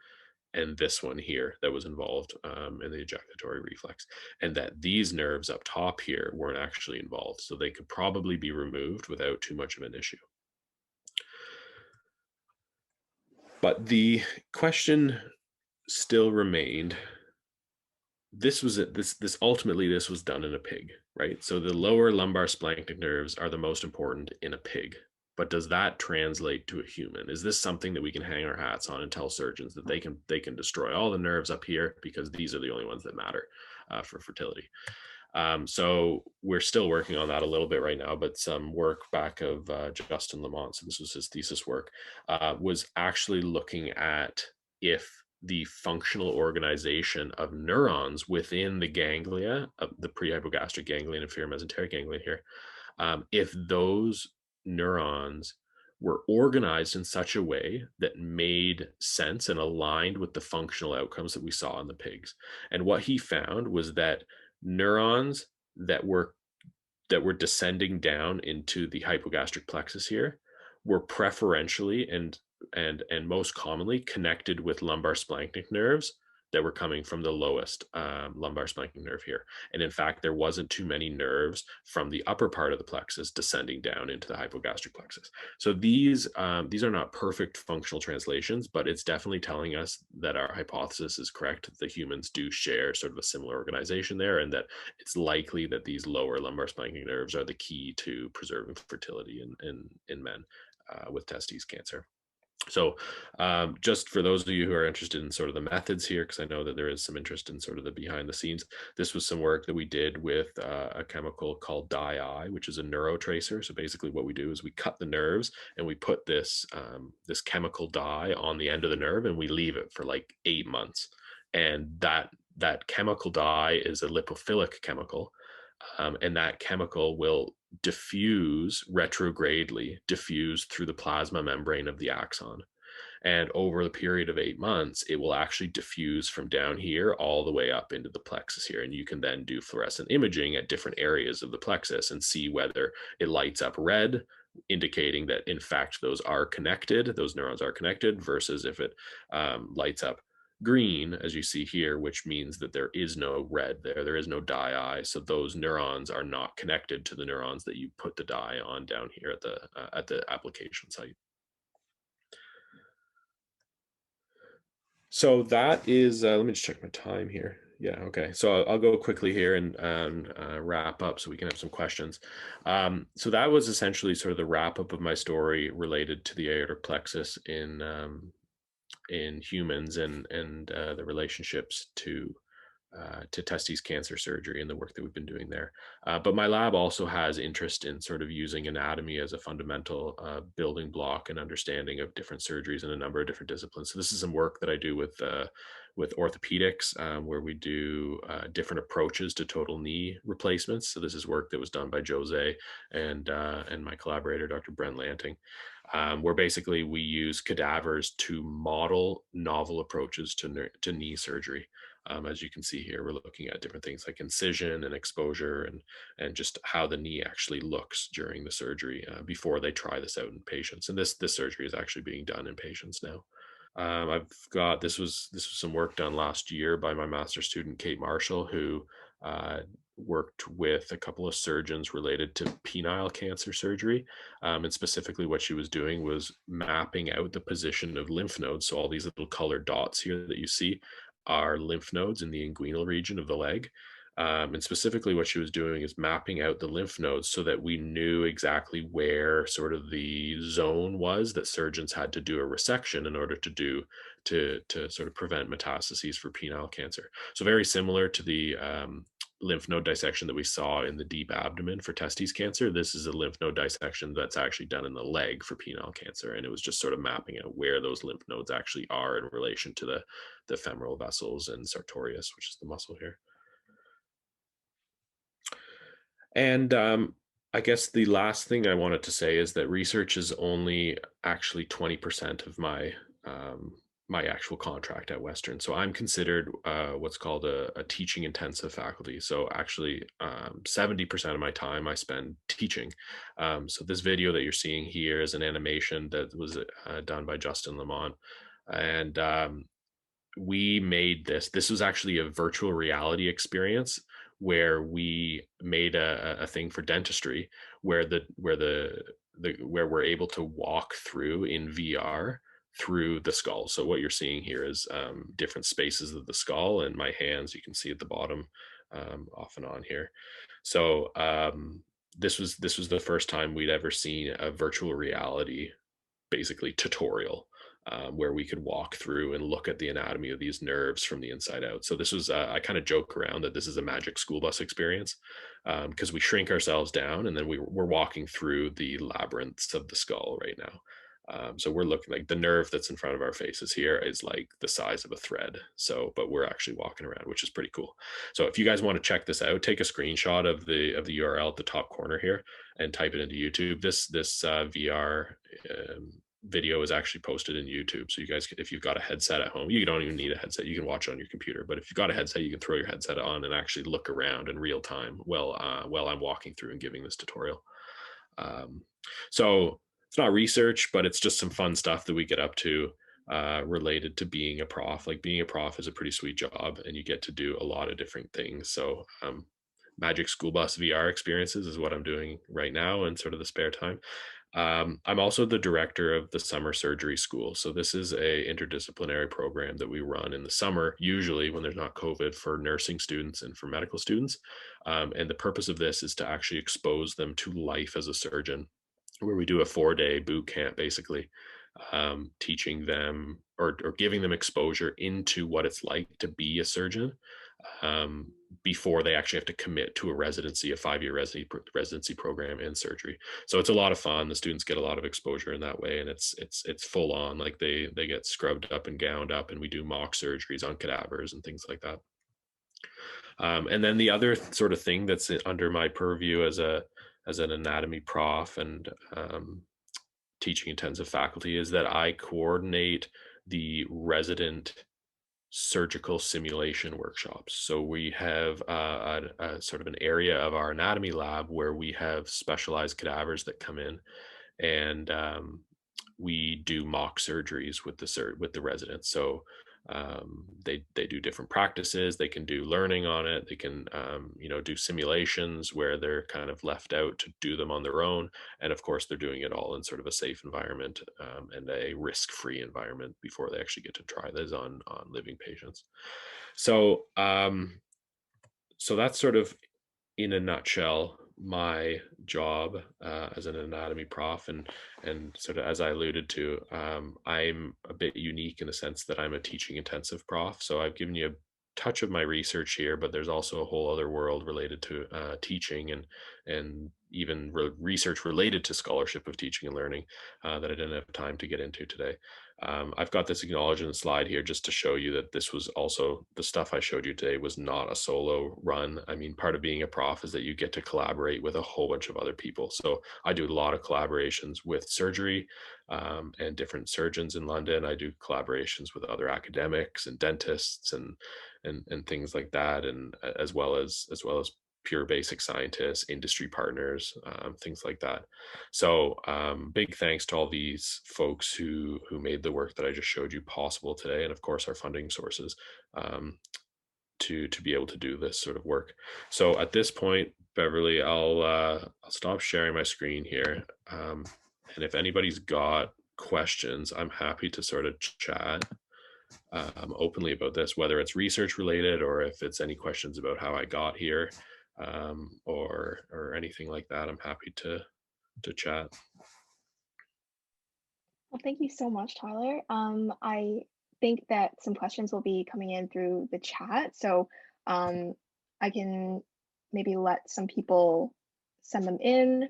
and this one here that was involved in the ejaculatory reflex, and that these nerves up top here weren't actually involved. So they could probably be removed without too much of an issue. But the question still remained, this was ultimately this was done in a pig, right? So the lower lumbar splanchnic nerves are the most important in a pig, but does that translate to a human? Is this something that we can hang our hats on and tell surgeons that they can destroy all the nerves up here because these are the only ones that matter for fertility? So we're still working on that a little bit right now, but some work back of Justin Lamont, so this was his thesis work, was actually looking at if the functional organization of neurons within the ganglia of the prehypogastric ganglion and inferior mesenteric ganglion here, if those neurons were organized in such a way that made sense and aligned with the functional outcomes that we saw in the pigs. And what he found was that neurons that were descending down into the hypogastric plexus here were preferentially and most commonly connected with lumbar splanchnic nerves that were coming from the lowest lumbar splanchnic nerve here. And in fact, there wasn't too many nerves from the upper part of the plexus descending down into the hypogastric plexus. So these are not perfect functional translations, but it's definitely telling us that our hypothesis is correct. The humans do share sort of a similar organization there, and that it's likely that these lower lumbar splanchnic nerves are the key to preserving fertility in men with testes cancer. So just for those of you who are interested in sort of the methods here, because I know that there is some interest in sort of the behind the scenes, this was some work that we did with a chemical called dye, which is a neurotracer. So basically what we do is we cut the nerves and we put this chemical dye on the end of the nerve, and we leave it for like 8 months. And that chemical dye is a lipophilic chemical, and that chemical will diffuse retrogradely, diffuse through the plasma membrane of the axon. And over the period of 8 months, it will actually diffuse from down here all the way up into the plexus here. And you can then do fluorescent imaging at different areas of the plexus and see whether it lights up red, indicating that in fact those are connected, those neurons are connected, versus if it lights up green, as you see here, which means that there is no red there is no dye eye, so those neurons are not connected to the neurons that you put the dye on down here at the application site. So that is, let me just check my time here. Yeah, okay. So I'll go quickly here and wrap up so we can have some questions. So that was essentially sort of the wrap up of my story related to the aortic plexus in humans and the relationships to testes cancer surgery and the work that we've been doing there. But my lab also has interest in sort of using anatomy as a fundamental building block and understanding of different surgeries in a number of different disciplines. So this is some work that I do with orthopedics, where we do different approaches to total knee replacements. So this is work that was done by Jose and my collaborator, Dr. Brent Lanting. Where basically we use cadavers to model novel approaches to knee surgery. As you can see here, we're looking at different things like incision and exposure and just how the knee actually looks during the surgery before they try this out in patients. And this surgery is actually being done in patients now. I've got this was some work done last year by my master's student Kate Marshall, who uh, worked with a couple of surgeons related to penile cancer surgery, and specifically what she was doing was mapping out the position of lymph nodes. So all these little colored dots here that you see are lymph nodes in the inguinal region of the leg. And specifically, what she was doing is mapping out the lymph nodes so that we knew exactly where sort of the zone was that surgeons had to do a resection in order to sort of prevent metastases for penile cancer. So very similar to the lymph node dissection that we saw in the deep abdomen for testes cancer. This is a lymph node dissection that's actually done in the leg for penile cancer, and it was just sort of mapping out where those lymph nodes actually are in relation to the femoral vessels and sartorius, which is the muscle here. And I guess the last thing I wanted to say is that research is only actually 20% of my actual contract at Western. So I'm considered what's called a teaching intensive faculty. So actually 70% of my time I spend teaching. So this video that you're seeing here is an animation that was done by Justin Lamont. And we made this was actually a virtual reality experience where we made a thing for dentistry where where we're able to walk through in VR through the skull. So what you're seeing here is different spaces of the skull, and my hands you can see at the bottom off and on here. So this was the first time we'd ever seen a virtual reality basically tutorial, where we could walk through and look at the anatomy of these nerves from the inside out. So this was, I kind of joke around that this is a magic school bus experience, because we shrink ourselves down and then we're walking through the labyrinths of the skull right now. So we're looking like the nerve that's in front of our faces here is like the size of a thread. So, but we're actually walking around, which is pretty cool. So if you guys want to check this out, take a screenshot of the URL at the top corner here and type it into YouTube. This VR video is actually posted in YouTube. So you guys, if you've got a headset at home, you don't even need a headset. You can watch it on your computer. But if you've got a headset, you can throw your headset on and actually look around in real time while I'm walking through and giving this tutorial. So it's not research, but it's just some fun stuff that we get up to related to being a prof. Like being a prof is a pretty sweet job, and you get to do a lot of different things. So Magic School Bus VR experiences is what I'm doing right now in sort of the spare time. I'm also the director of the summer surgery school. So this is a interdisciplinary program that we run in the summer, usually when there's not COVID, for nursing students and for medical students. And the purpose of this is to actually expose them to life as a surgeon, where we do a 4-day boot camp, basically, teaching them or giving them exposure into what it's like to be a surgeon, before they actually have to commit to a residency, a 5-year residency program in surgery. So it's a lot of fun. The students get a lot of exposure in that way, and it's full on. Like they get scrubbed up and gowned up, and we do mock surgeries on cadavers and things like that. And then the other sort of thing that's under my purview as an anatomy prof and teaching intensive faculty is that I coordinate the resident surgical simulation workshops. So we have a sort of an area of our anatomy lab where we have specialized cadavers that come in, and we do mock surgeries with the residents. So they do different practices. They can do learning on it. They can do simulations where they're kind of left out to do them on their own, and of course they're doing it all in sort of a safe environment and a risk-free environment before they actually get to try this on living patients. So so that's sort of in a nutshell my job as an anatomy prof, and sort of as I alluded to, I'm a bit unique in the sense that I'm a teaching intensive prof. So I've given you a touch of my research here, but there's also a whole other world related to teaching and even research related to scholarship of teaching and learning that I didn't have time to get into today. I've got this acknowledgement slide here just to show you that this was also the stuff I showed you today was not a solo run. I mean, part of being a prof is that you get to collaborate with a whole bunch of other people. So I do a lot of collaborations with surgery and different surgeons in London. I do collaborations with other academics and dentists and things like that, and as well as pure basic scientists, industry partners, things like that. So big thanks to all these folks who made the work that I just showed you possible today, and of course our funding sources to be able to do this sort of work. So at this point, Beverly, I'll stop sharing my screen here, and if anybody's got questions, I'm happy to sort of chat openly about this, whether it's research related or if it's any questions about how I got here, or anything like that. I'm happy to chat. Well, thank you so much, Tyler. I think that some questions will be coming in through the chat, so I can maybe let some people send them in.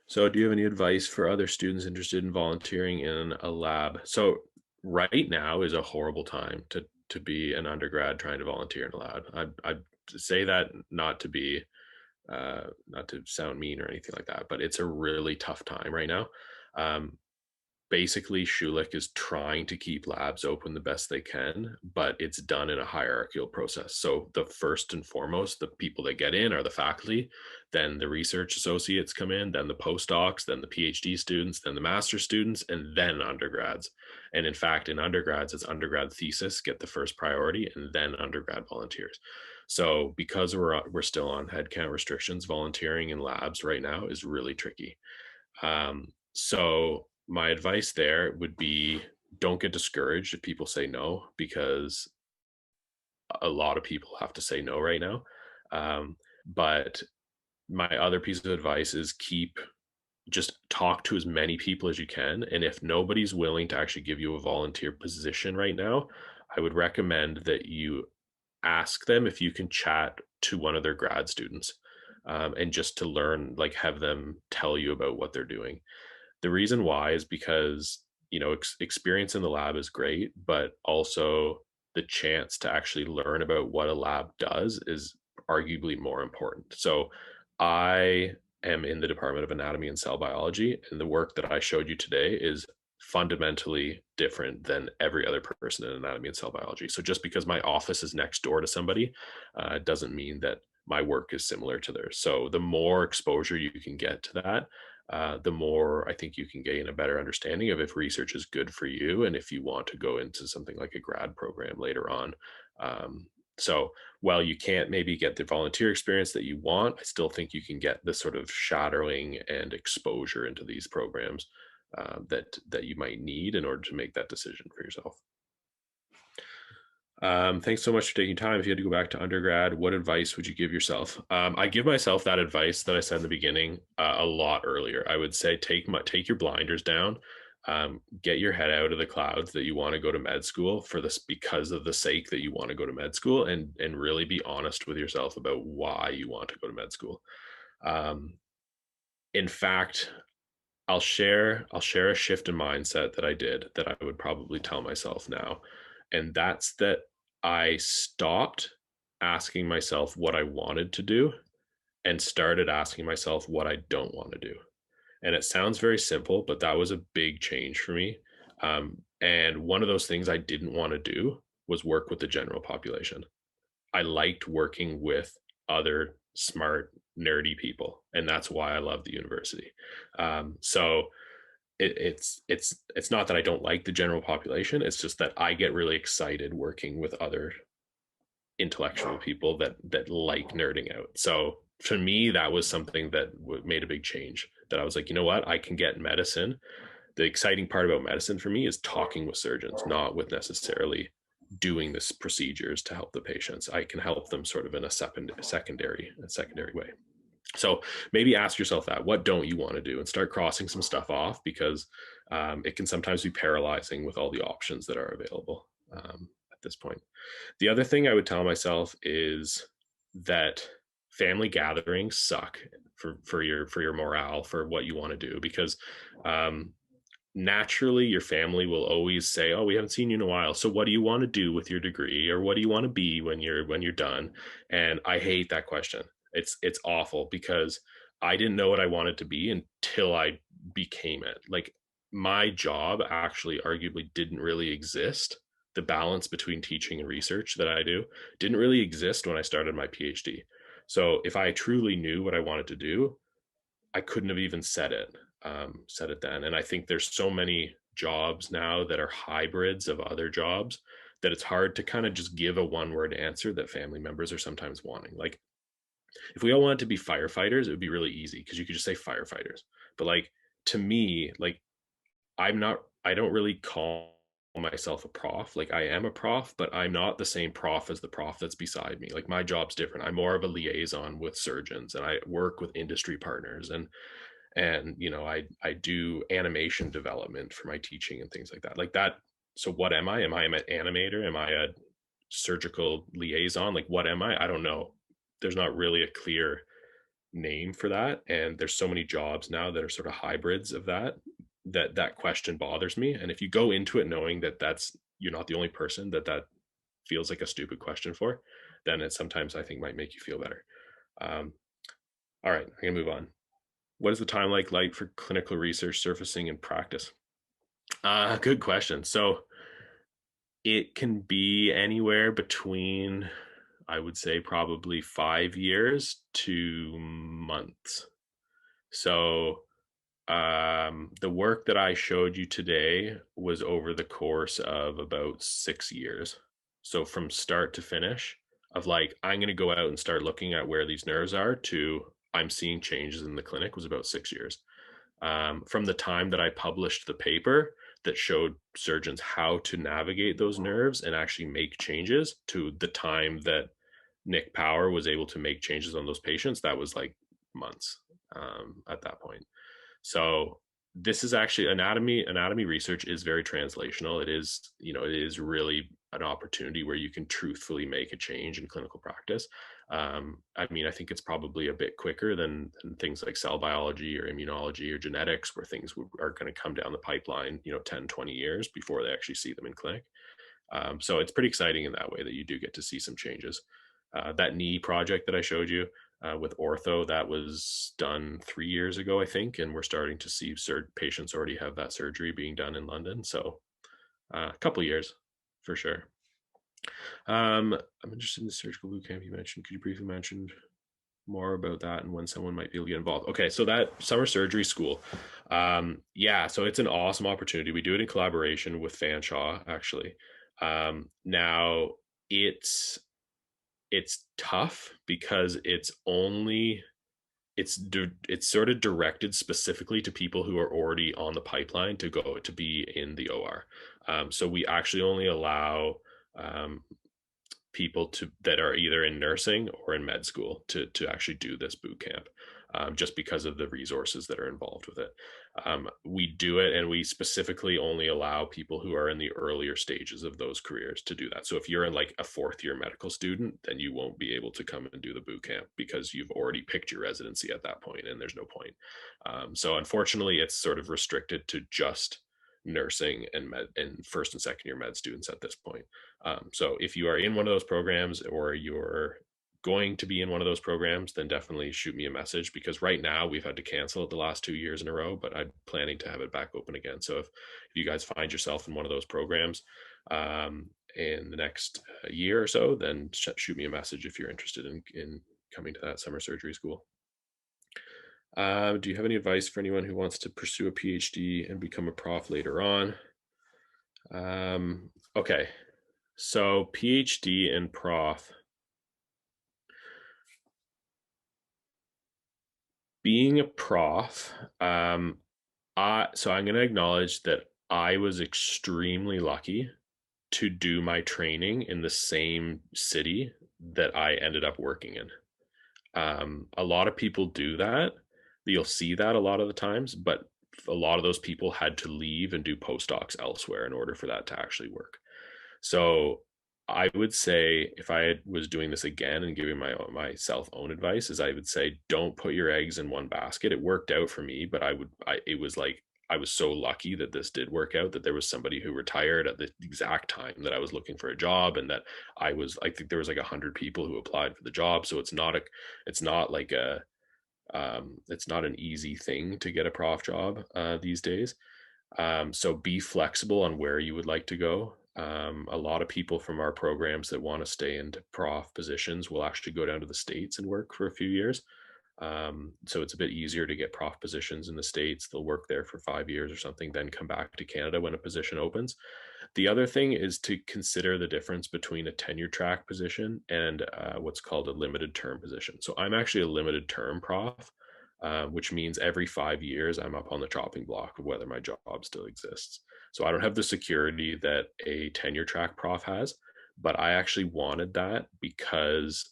So do you have any advice for other students interested in volunteering in a lab? So right now is a horrible time to be an undergrad trying to volunteer in a lab. I'd say that not to be not to sound mean or anything like that, but it's a really tough time right now. Um, Basically Schulich is trying to keep labs open the best they can, but it's done in a hierarchical process. So the first and foremost, the people that get in are the faculty, then the research associates come in, then the postdocs, then the PhD students, then the master students, and then undergrads. And in fact, in undergrads, it's undergrad thesis get the first priority, and then undergrad volunteers. So because we're still on headcount restrictions, volunteering in labs right now is really tricky. So my advice there would be don't get discouraged if people say no, because a lot of people have to say no right now. But my other piece of advice is just talk to as many people as you can. And if nobody's willing to actually give you a volunteer position right now, I would recommend that you ask them if you can chat to one of their grad students, and just to learn, like have them tell you about what they're doing. The reason why is because, experience in the lab is great, but also the chance to actually learn about what a lab does is arguably more important. So I am in the Department of Anatomy and Cell Biology, and the work that I showed you today is fundamentally different than every other person in anatomy and cell biology. So just because my office is next door to somebody doesn't mean that my work is similar to theirs. So the more exposure you can get to that, the more I think you can gain a better understanding of if research is good for you and if you want to go into something like a grad program later on. So while you can't maybe get the volunteer experience that you want, I still think you can get the sort of shadowing and exposure into these programs that you might need in order to make that decision for yourself. Thanks so much for taking time. If you had to go back to undergrad, what advice would you give yourself? I give myself that advice that I said in the beginning a lot earlier. I would say take your blinders down, get your head out of the clouds that you want to go to med school for this because of the sake that you want to go to med school, and really be honest with yourself about why you want to go to med school. In fact, I'll share a shift in mindset that I did that I would probably tell myself now, and that's that I stopped asking myself what I wanted to do and started asking myself what I don't want to do. And it sounds very simple, but that was a big change for me. And one of those things I didn't want to do was work with the general population. I liked working with other smart, nerdy people, and that's why I love the university. So it's not that I don't like the general population. It's just that I get really excited working with other intellectual people that like nerding out. So for me, that was something that made a big change. That I was like, you know what, I can get medicine. The exciting part about medicine for me is talking with surgeons, not with necessarily doing this procedures to help the patients. I can help them sort of in a secondary way. So maybe ask yourself that, what don't you want to do, and start crossing some stuff off, because it can sometimes be paralyzing with all the options that are available at this point. The other thing I would tell myself is that family gatherings suck for your morale, for what you want to do, because um, naturally your family will always say, oh, we haven't seen you in a while, so what do you want to do with your degree, or what do you want to be when you're done? And I hate that question. It's awful, because I didn't know what I wanted to be until I became it. Like, my job actually arguably didn't really exist. The balance between teaching and research that I do didn't really exist when I started my PhD. So if I truly knew what I wanted to do, I couldn't have even said it then. And I think there's so many jobs now that are hybrids of other jobs, that it's hard to kind of just give a one word answer that family members are sometimes wanting. Like, if we all wanted to be firefighters, it would be really easy, because you could just say firefighters. But like, to me, like, I don't really call myself a prof. Like, I am a prof, but I'm not the same prof as the prof that's beside me. Like, my job's different. I'm more of a liaison with surgeons, and I work with industry partners, and I do animation development for my teaching and things like that. Like that. So what am I? Am I an animator? Am I a surgical liaison? Like, what am I? I don't know. There's not really a clear name for that, and there's so many jobs now that are sort of hybrids of that question bothers me. And if you go into it knowing that that's you're not the only person that feels like a stupid question for, then it sometimes, I think, might make you feel better. um, all right, I'm gonna move on. What is the time like for clinical research surfacing in practice? Good question. So it can be anywhere between, I would say, probably 5 years to months. So the work that I showed you today was over the course of about 6 years. So from start to finish, of like, I'm going to go out and start looking at where these nerves are, to I'm seeing changes in the clinic, was about 6 years. From the time that I published the paper that showed surgeons how to navigate those nerves and actually make changes, to the time that Nick Power was able to make changes on those patients, that was like months at that point. So this is actually, anatomy research is very translational. It is really an opportunity where you can truthfully make a change in clinical practice. I mean, I think it's probably a bit quicker than things like cell biology or immunology or genetics, where things are going to come down the pipeline, 10, 20 years before they actually see them in clinic. So it's pretty exciting in that way, that you do get to see some changes. That knee project that I showed you with ortho, that was done 3 years ago, I think, and we're starting to see patients already have that surgery being done in London. So a couple years for sure. I'm interested in the surgical boot camp you mentioned. Could you briefly mention more about that and when someone might be able to get involved? Okay, so that summer surgery school, yeah, so it's an awesome opportunity. We do it in collaboration with Fanshawe, actually. Now it's it's tough, because it's sort of directed specifically to people who are already on the pipeline to go to be in the OR. So we actually only allow um, people that are either in nursing or in med school to actually do this boot camp, just because of the resources that are involved with it. We do it, and we specifically only allow people who are in the earlier stages of those careers to do that. So if you're in like a fourth year medical student, then you won't be able to come and do the boot camp, because you've already picked your residency at that point, and there's no point. So unfortunately, it's sort of restricted to just nursing and med and first and second year med students at this point. So if you are in one of those programs or you're going to be in one of those programs, then definitely shoot me a message, because right now we've had to cancel it the last 2 years in a row, but I'm planning to have it back open again. So if you guys find yourself in one of those programs in the next year or so, then shoot me a message if you're interested in coming to that summer surgery school. Do you have any advice for anyone who wants to pursue a PhD and become a prof later on? Okay, so PhD and prof. Being a prof, so I'm going to acknowledge that I was extremely lucky to do my training in the same city that I ended up working in. A lot of people do that. You'll see that a lot of the times, but a lot of those people had to leave and do postdocs elsewhere in order for that to actually work. So I would say, if I was doing this again and giving myself own advice, is I would say don't put your eggs in one basket. It worked out for me, but it was like I was so lucky that this did work out, that there was somebody who retired at the exact time that I was looking for a job, and that I think there was like 100 people who applied for the job. So it's not like it's not an easy thing to get a prof job these days. So be flexible on where you would like to go. A lot of people from our programs that want to stay into prof positions will actually go down to the States and work for a few years. So it's a bit easier to get prof positions in the States. They'll work there for 5 years or something, then come back to Canada when a position opens. The other thing is to consider the difference between a tenure track position and what's called a limited term position. So I'm actually a limited term prof, which means every 5 years I'm up on the chopping block of whether my job still exists. So I don't have the security that a tenure track prof has, but I actually wanted that because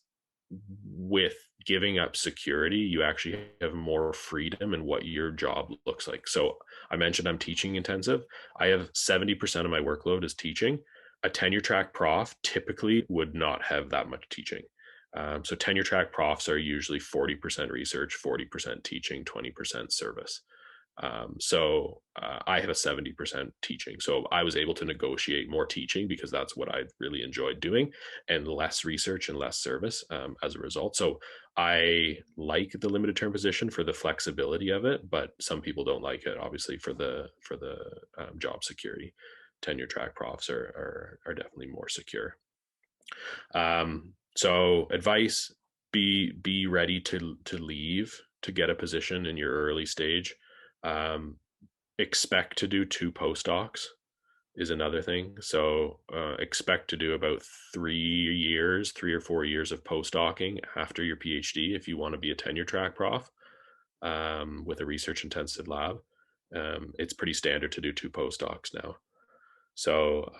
with giving up security, you actually have more freedom in what your job looks like. So I mentioned I'm teaching intensive. I have 70% of my workload is teaching. A tenure track prof typically would not have that much teaching. So tenure track profs are usually 40% research, 40% teaching, 20% service. I have a 70% teaching. So I was able to negotiate more teaching because that's what I really enjoyed doing, and less research and less service as a result. So I like the limited term position for the flexibility of it, but some people don't like it, obviously, for the job security. Tenure track profs are definitely more secure. So advice: be ready to leave to get a position in your early stage. Um, Expect to do 2 postdocs is another thing. So expect to do about 3 years, 3 or 4 years of postdocing after your PhD if you want to be a tenure track prof with a research intensive lab. It's pretty standard to do 2 postdocs now. So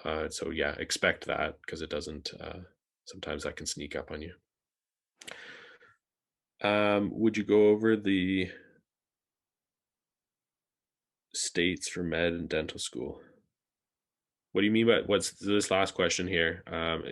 yeah, expect that, because it doesn't. Sometimes that can sneak up on you. Would you go over the states for med and dental school? What do you mean by what's this last question here?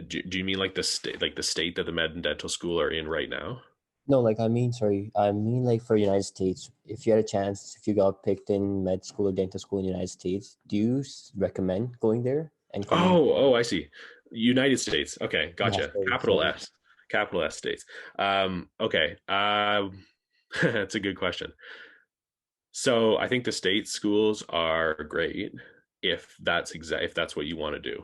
Do you mean like the state that the med and dental school are in right now? No, like sorry, I mean like for United States, if you had a chance, if you got picked in med school or dental school in the United States, do you recommend going there and coming? Oh, I see. United States. Okay, Yeah, gotcha. sorry. Capital S states. Okay. That's a good question. So I think the state schools are great if that's what you want to do.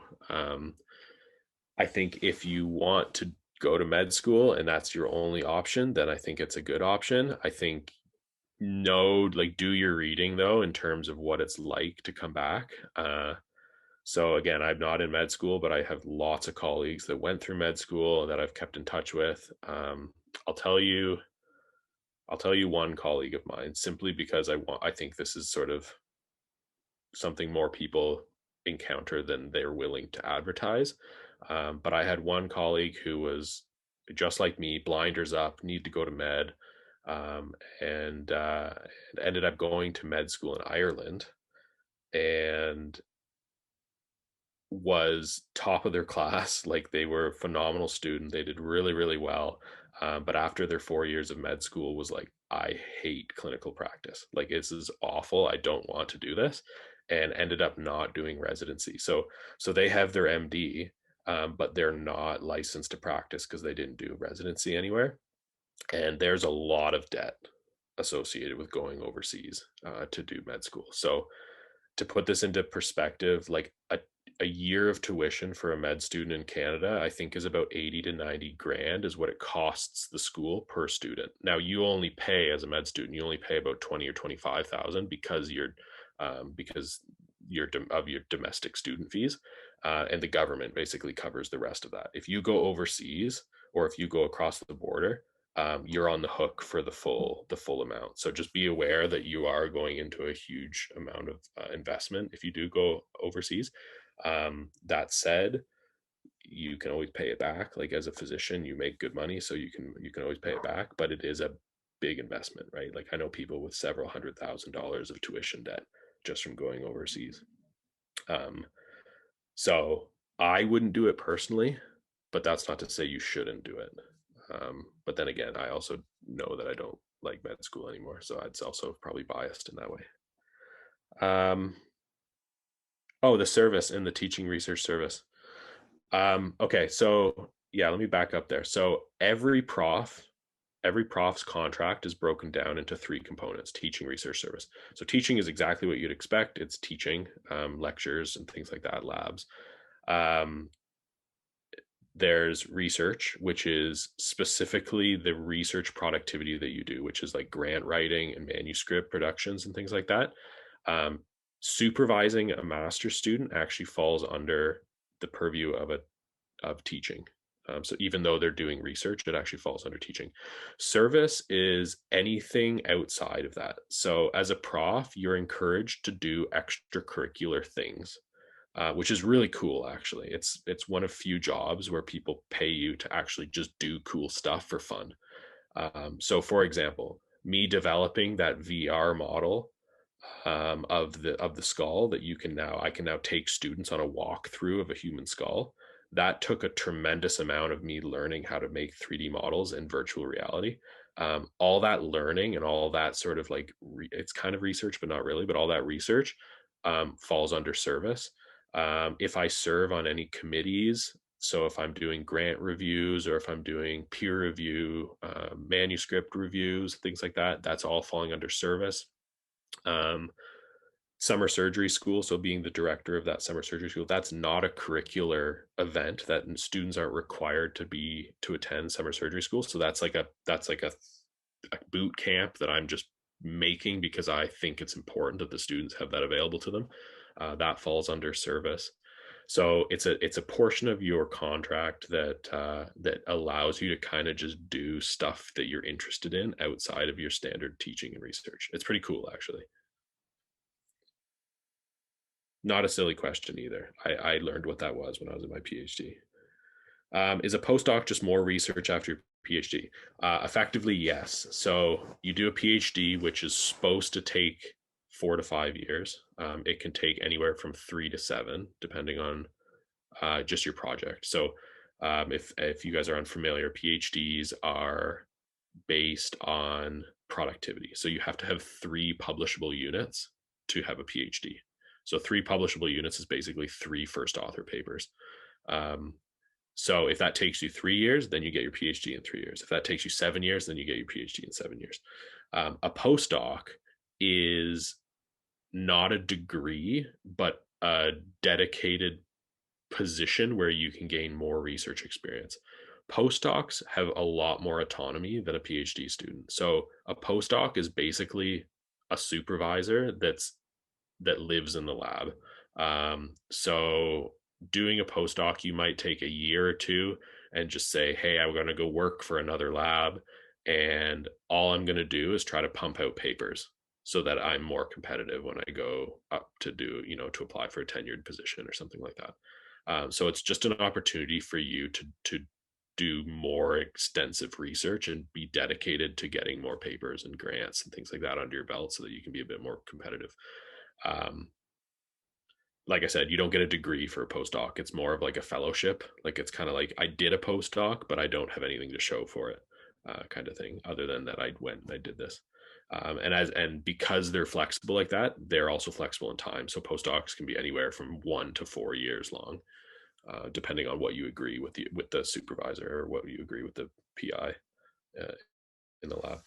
I think if you want to go to med school and that's your only option, then I think it's a good option. I think no, like, do your reading though in terms of what it's like to come back. So again, I'm not in med school, but I have lots of colleagues that went through med school that I've kept in touch with. I'll tell you, I'll tell you one colleague of mine, simply because I think this is sort of something more people encounter than they're willing to advertise. But I had one colleague who was just like me, blinders up, need to go to med, um, and ended up going to med school in Ireland, and was top of their class. Like, they were a phenomenal student. They did really, really well. But after their 4 years of med school was like, I hate clinical practice. Like, this is awful. I don't want to do this. and ended up not doing residency. So they have their MD, but they're not licensed to practice because they didn't do residency anywhere. And there's a lot of debt associated with going overseas to do med school. So to put this into perspective, like a year of tuition for a med student in Canada, I think is about 80 to 90 grand is what it costs the school per student. Now you only pay as a med student, you only pay about 20 or 25,000 because you're of your domestic student fees, and the government basically covers the rest of that. If you go overseas or if you go across the border, you're on the hook for the full amount. So just be aware that you are going into a huge amount of investment if you do go overseas. That said, you can always pay it back. Like as a physician, you make good money, so you can always pay it back. But it is a big investment, right? Like I know people with several $100,000 of tuition debt just from going overseas. Um, so I wouldn't do it personally, but that's not to say you shouldn't do it. But then again, I also know that I don't like med school anymore, so I'd also probably biased in that way. Oh, the service in the teaching research service. Okay, so yeah, let me back up there. So every prof's contract is broken down into three components: teaching, research, service. So teaching is exactly what you'd expect. It's teaching, lectures and things like that, labs. Um, there's research, which is specifically the research productivity that you do, which is like grant writing and manuscript productions and things like that. Um, Supervising a master's student actually falls under the purview of teaching. So even though they're doing research, it actually falls under teaching. Service is anything outside of that. So as a prof, you're encouraged to do extracurricular things, which is really cool. Actually, it's one of few jobs where people pay you to actually just do cool stuff for fun. So, for example, me developing that VR model of the skull that I can now take students on a walkthrough of a human skull. That took a tremendous amount of me learning how to make 3D models in virtual reality. All that learning and all that sort of like it's kind of research, but not really. But all that research falls under service. If I serve on any committees, so if I'm doing grant reviews or if I'm doing peer review, manuscript reviews, things like that, that's all falling under service. Um, Summer surgery school, so being the director of that summer surgery school, that's not a curricular event that students aren't required to attend summer surgery school. So that's like a boot camp that I'm just making because I think it's important that the students have that available to them. That falls under service. So it's a portion of your contract that allows you to kind of just do stuff that you're interested in outside of your standard teaching and research. It's pretty cool, actually. Not a silly question either. I learned what that was when I was in my PhD. Is a postdoc just more research after your PhD? Effectively, yes. So you do a PhD, which is supposed to take 4 to 5 years. It can take anywhere from 3 to 7, depending on just your project. So if you guys are unfamiliar, PhDs are based on productivity. So you have to have 3 publishable units to have a PhD. So 3 publishable units is basically 3 first author papers. Um, so if that takes you 3 years, then you get your PhD in 3 years. If that takes you 7 years, then you get your PhD in 7 years. A postdoc is not a degree, but a dedicated position where you can gain more research experience. Postdocs have a lot more autonomy than a PhD student. So a postdoc is basically a supervisor that lives in the lab. So doing a postdoc, you might take a year or two and just say, hey, I'm going to go work for another lab. And all I'm going to do is try to pump out papers so that I'm more competitive when I go up to to apply for a tenured position or something like that. So it's just an opportunity for you to do more extensive research and be dedicated to getting more papers and grants and things like that under your belt so that you can be a bit more competitive. Um, like I said, you don't get a degree for a postdoc. It's more of like a fellowship. Like it's kind of like I did a postdoc, but I don't have anything to show for it, kind of thing. Other than that, I went and I did this. And because they're flexible like that, they're also flexible in time. So postdocs can be anywhere from 1 to 4 years long, depending on what you agree with the supervisor or what you agree with the PI in the lab.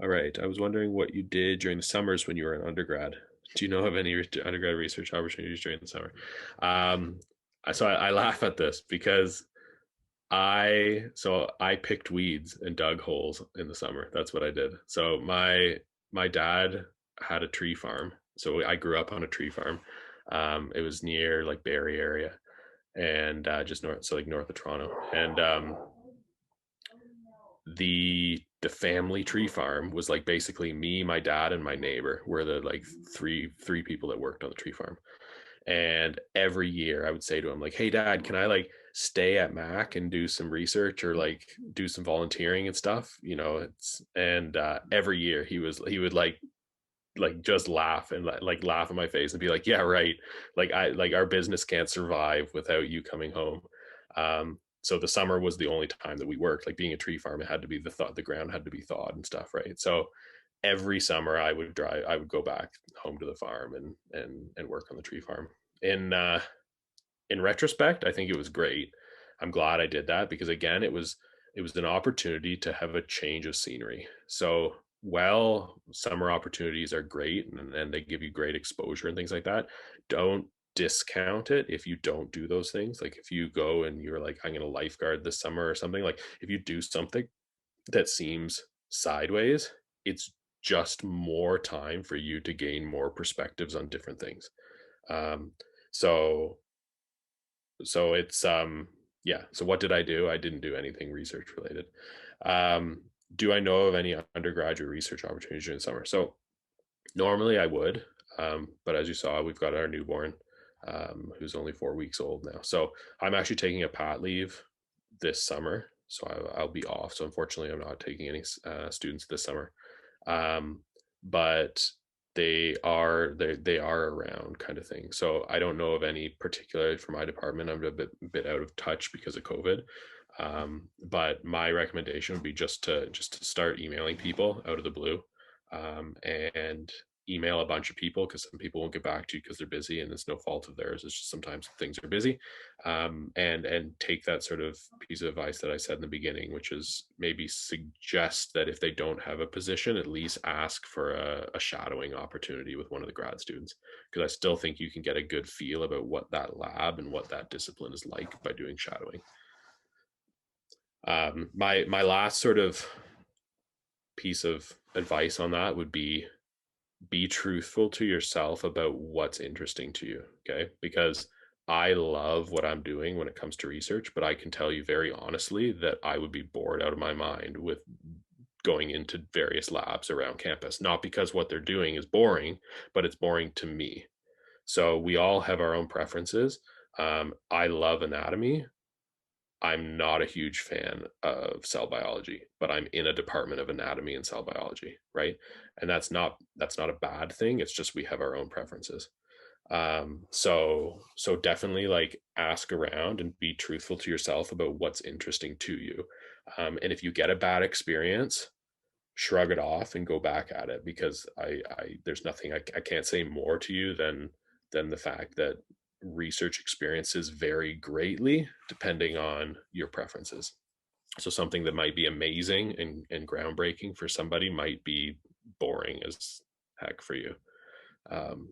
All right. I was wondering what you did during the summers when you were an undergrad. Do you know of any undergrad research opportunities during the summer? Um, I laugh at this because I picked weeds and dug holes in the summer. That's what I did. So my dad had a tree farm. So I grew up on a tree farm. It was near like Barrie area and just north, so like north of Toronto. And the family tree farm was like basically me, my dad, and my neighbor were the like three people that worked on the tree farm. And every year I would say to him like, hey dad, can I like stay at Mac and do some research or like do some volunteering and stuff, it's and every year he would like just laugh and like laugh in my face and be like, yeah, right, like our business can't survive without you coming home. So the summer was the only time that we worked. Like being a tree farm, it had to be the ground had to be thawed and stuff, right? So every summer I would go back home to the farm and work on the tree farm. In retrospect, I think it was great. I'm glad I did that because again, it was an opportunity to have a change of scenery. So while summer opportunities are great and they give you great exposure and things like that, don't discount it if you don't do those things. Like if you go and you're like, I'm going to lifeguard this summer or something, like if you do something that seems sideways, it's just more time for you to gain more perspectives on different things. Um, so so it's yeah. So what did I do? I didn't do anything research related. Um, do I know of any undergraduate research opportunities during the summer? So normally I would, but as you saw, we've got our newborn, who's only 4 weeks old now. So I'm actually taking a pat leave this summer, so I'll be off. So unfortunately, I'm not taking any students this summer. Um, but they are around kind of thing. So I don't know of any particular for my department. I'm a bit out of touch because of COVID. But my recommendation would be just to start emailing people out of the blue, and email a bunch of people because some people won't get back to you because they're busy and it's no fault of theirs. It's just sometimes things are busy. And take that sort of piece of advice that I said in the beginning, which is maybe suggest that if they don't have a position, at least ask for a shadowing opportunity with one of the grad students, because I still think you can get a good feel about what that lab and what that discipline is like by doing shadowing. My last sort of piece of advice on that would be truthful to yourself about what's interesting to you. Okay, because I love what I'm doing when it comes to research, but I can tell you very honestly that I would be bored out of my mind with going into various labs around campus, not because what they're doing is boring, but it's boring to me. So we all have our own preferences. I love anatomy. I'm not a huge fan of cell biology, but I'm in a department of anatomy and cell biology, right? And that's not a bad thing. It's just we have our own preferences. So definitely like ask around and be truthful to yourself about what's interesting to you. And if you get a bad experience, shrug it off and go back at it, because I there's nothing I can't say more to you than the fact that research experiences vary greatly depending on your preferences. So something that might be amazing and groundbreaking for somebody might be boring as heck for you.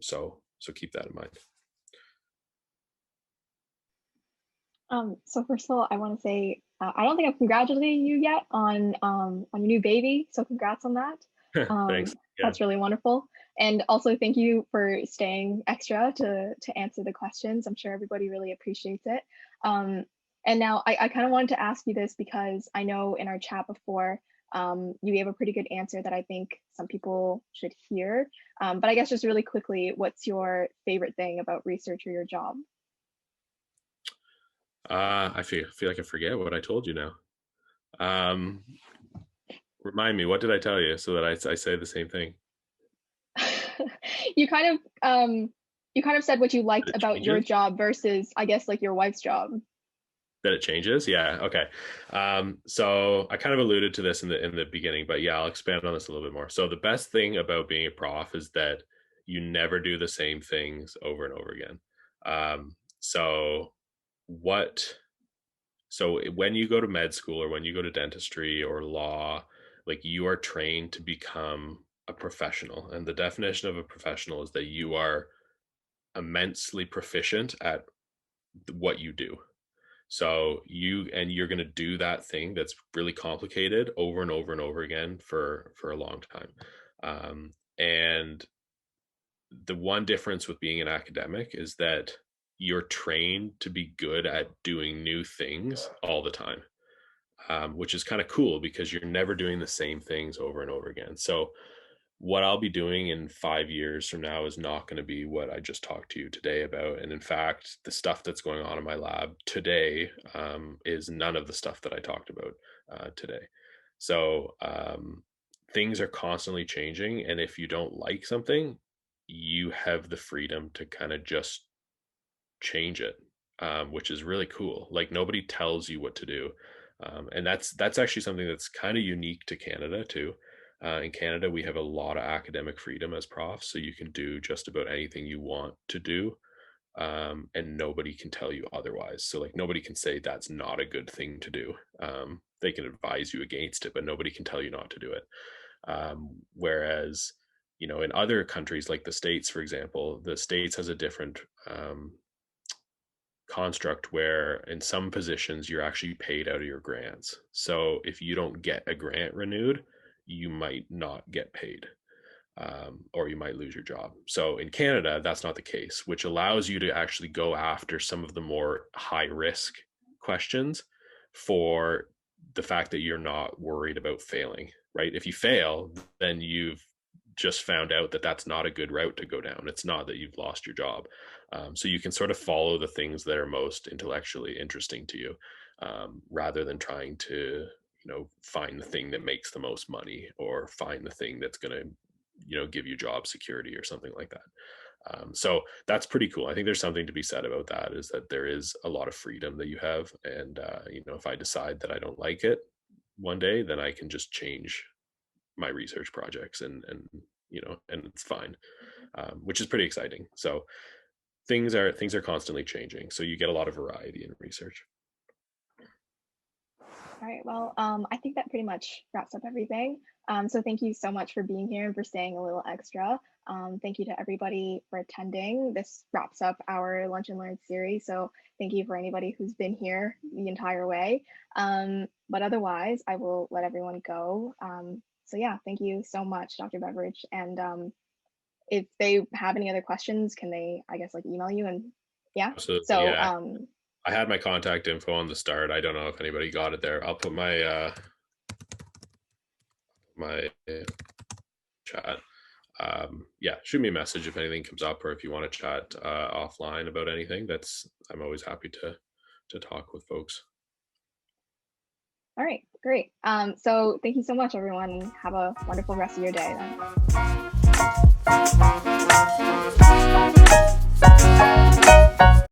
So keep that in mind. So first of all, I want to say I don't think I've congratulated you yet on your new baby. So congrats on that. Thanks. Yeah. That's really wonderful. And also thank you for staying extra to answer the questions. I'm sure everybody really appreciates it. And now I kind of wanted to ask you this because I know in our chat before, you gave a pretty good answer that I think some people should hear. But I guess just really quickly, what's your favorite thing about research or your job? I feel like I forget what I told you now. Um, Remind me, what did I tell you so that I say the same thing? you kind of you kind of said what you liked That it about your changes? job versus I guess like your wife's job. That it changes? Yeah. Okay. So I kind of alluded to this in the beginning, but yeah, I'll expand on this a little bit more. So the best thing about being a prof is that you never do the same things over and over again. So what so when you go to med school or when you go to dentistry or law, like you are trained to become a professional. And the definition of a professional is that you are immensely proficient at what you do. So you're going to do that thing that's really complicated over and over and over again for a long time. And the one difference with being an academic is that you're trained to be good at doing new things all the time, which is kind of cool because you're never doing the same things over and over again. So what I'll be doing in 5 years from now is not going to be what I just talked to you today about. And in fact, the stuff that's going on in my lab today is none of the stuff that I talked about today. So things are constantly changing. And if you don't like something, you have the freedom to kind of just change it, which is really cool. Like nobody tells you what to do. And that's actually something that's kind of unique to Canada too. In Canada, we have a lot of academic freedom as profs, so you can do just about anything you want to do, and nobody can tell you otherwise. So like nobody can say that's not a good thing to do. They can advise you against it, but nobody can tell you not to do it. Whereas, in other countries like the States, for example, the States has a different construct where in some positions you're actually paid out of your grants. So if you don't get a grant renewed, you might not get paid, or you might lose your job. So in Canada, that's not the case, which allows you to actually go after some of the more high risk questions for the fact that you're not worried about failing, right? If you fail, then you've just found out that that's not a good route to go down. It's not that you've lost your job. So you can sort of follow the things that are most intellectually interesting to you, rather than trying to, find the thing that makes the most money or find the thing that's going to, give you job security or something like that. So that's pretty cool. I think there's something to be said about that, is that there is a lot of freedom that you have. And, if I decide that I don't like it one day, then I can just change my research projects and it's fine, which is pretty exciting. So things are constantly changing. So you get a lot of variety in research. All right, well, I think that pretty much wraps up everything. So thank you so much for being here and for staying a little extra. Thank you to everybody for attending. This wraps up our Lunch and Learn series. So thank you for anybody who's been here the entire way. But otherwise, I will let everyone go. So yeah, thank you so much, Dr. Beveridge. And if they have any other questions, can they, I guess, like email you? And yeah, Absolutely, so yeah. I had my contact info on the start. I don't know if anybody got it there. I'll put my my chat. Yeah, shoot me a message if anything comes up, or if you want to chat offline about anything. I'm always happy to talk with folks. all right, great. So thank you so much, everyone. Have a wonderful rest of your day then.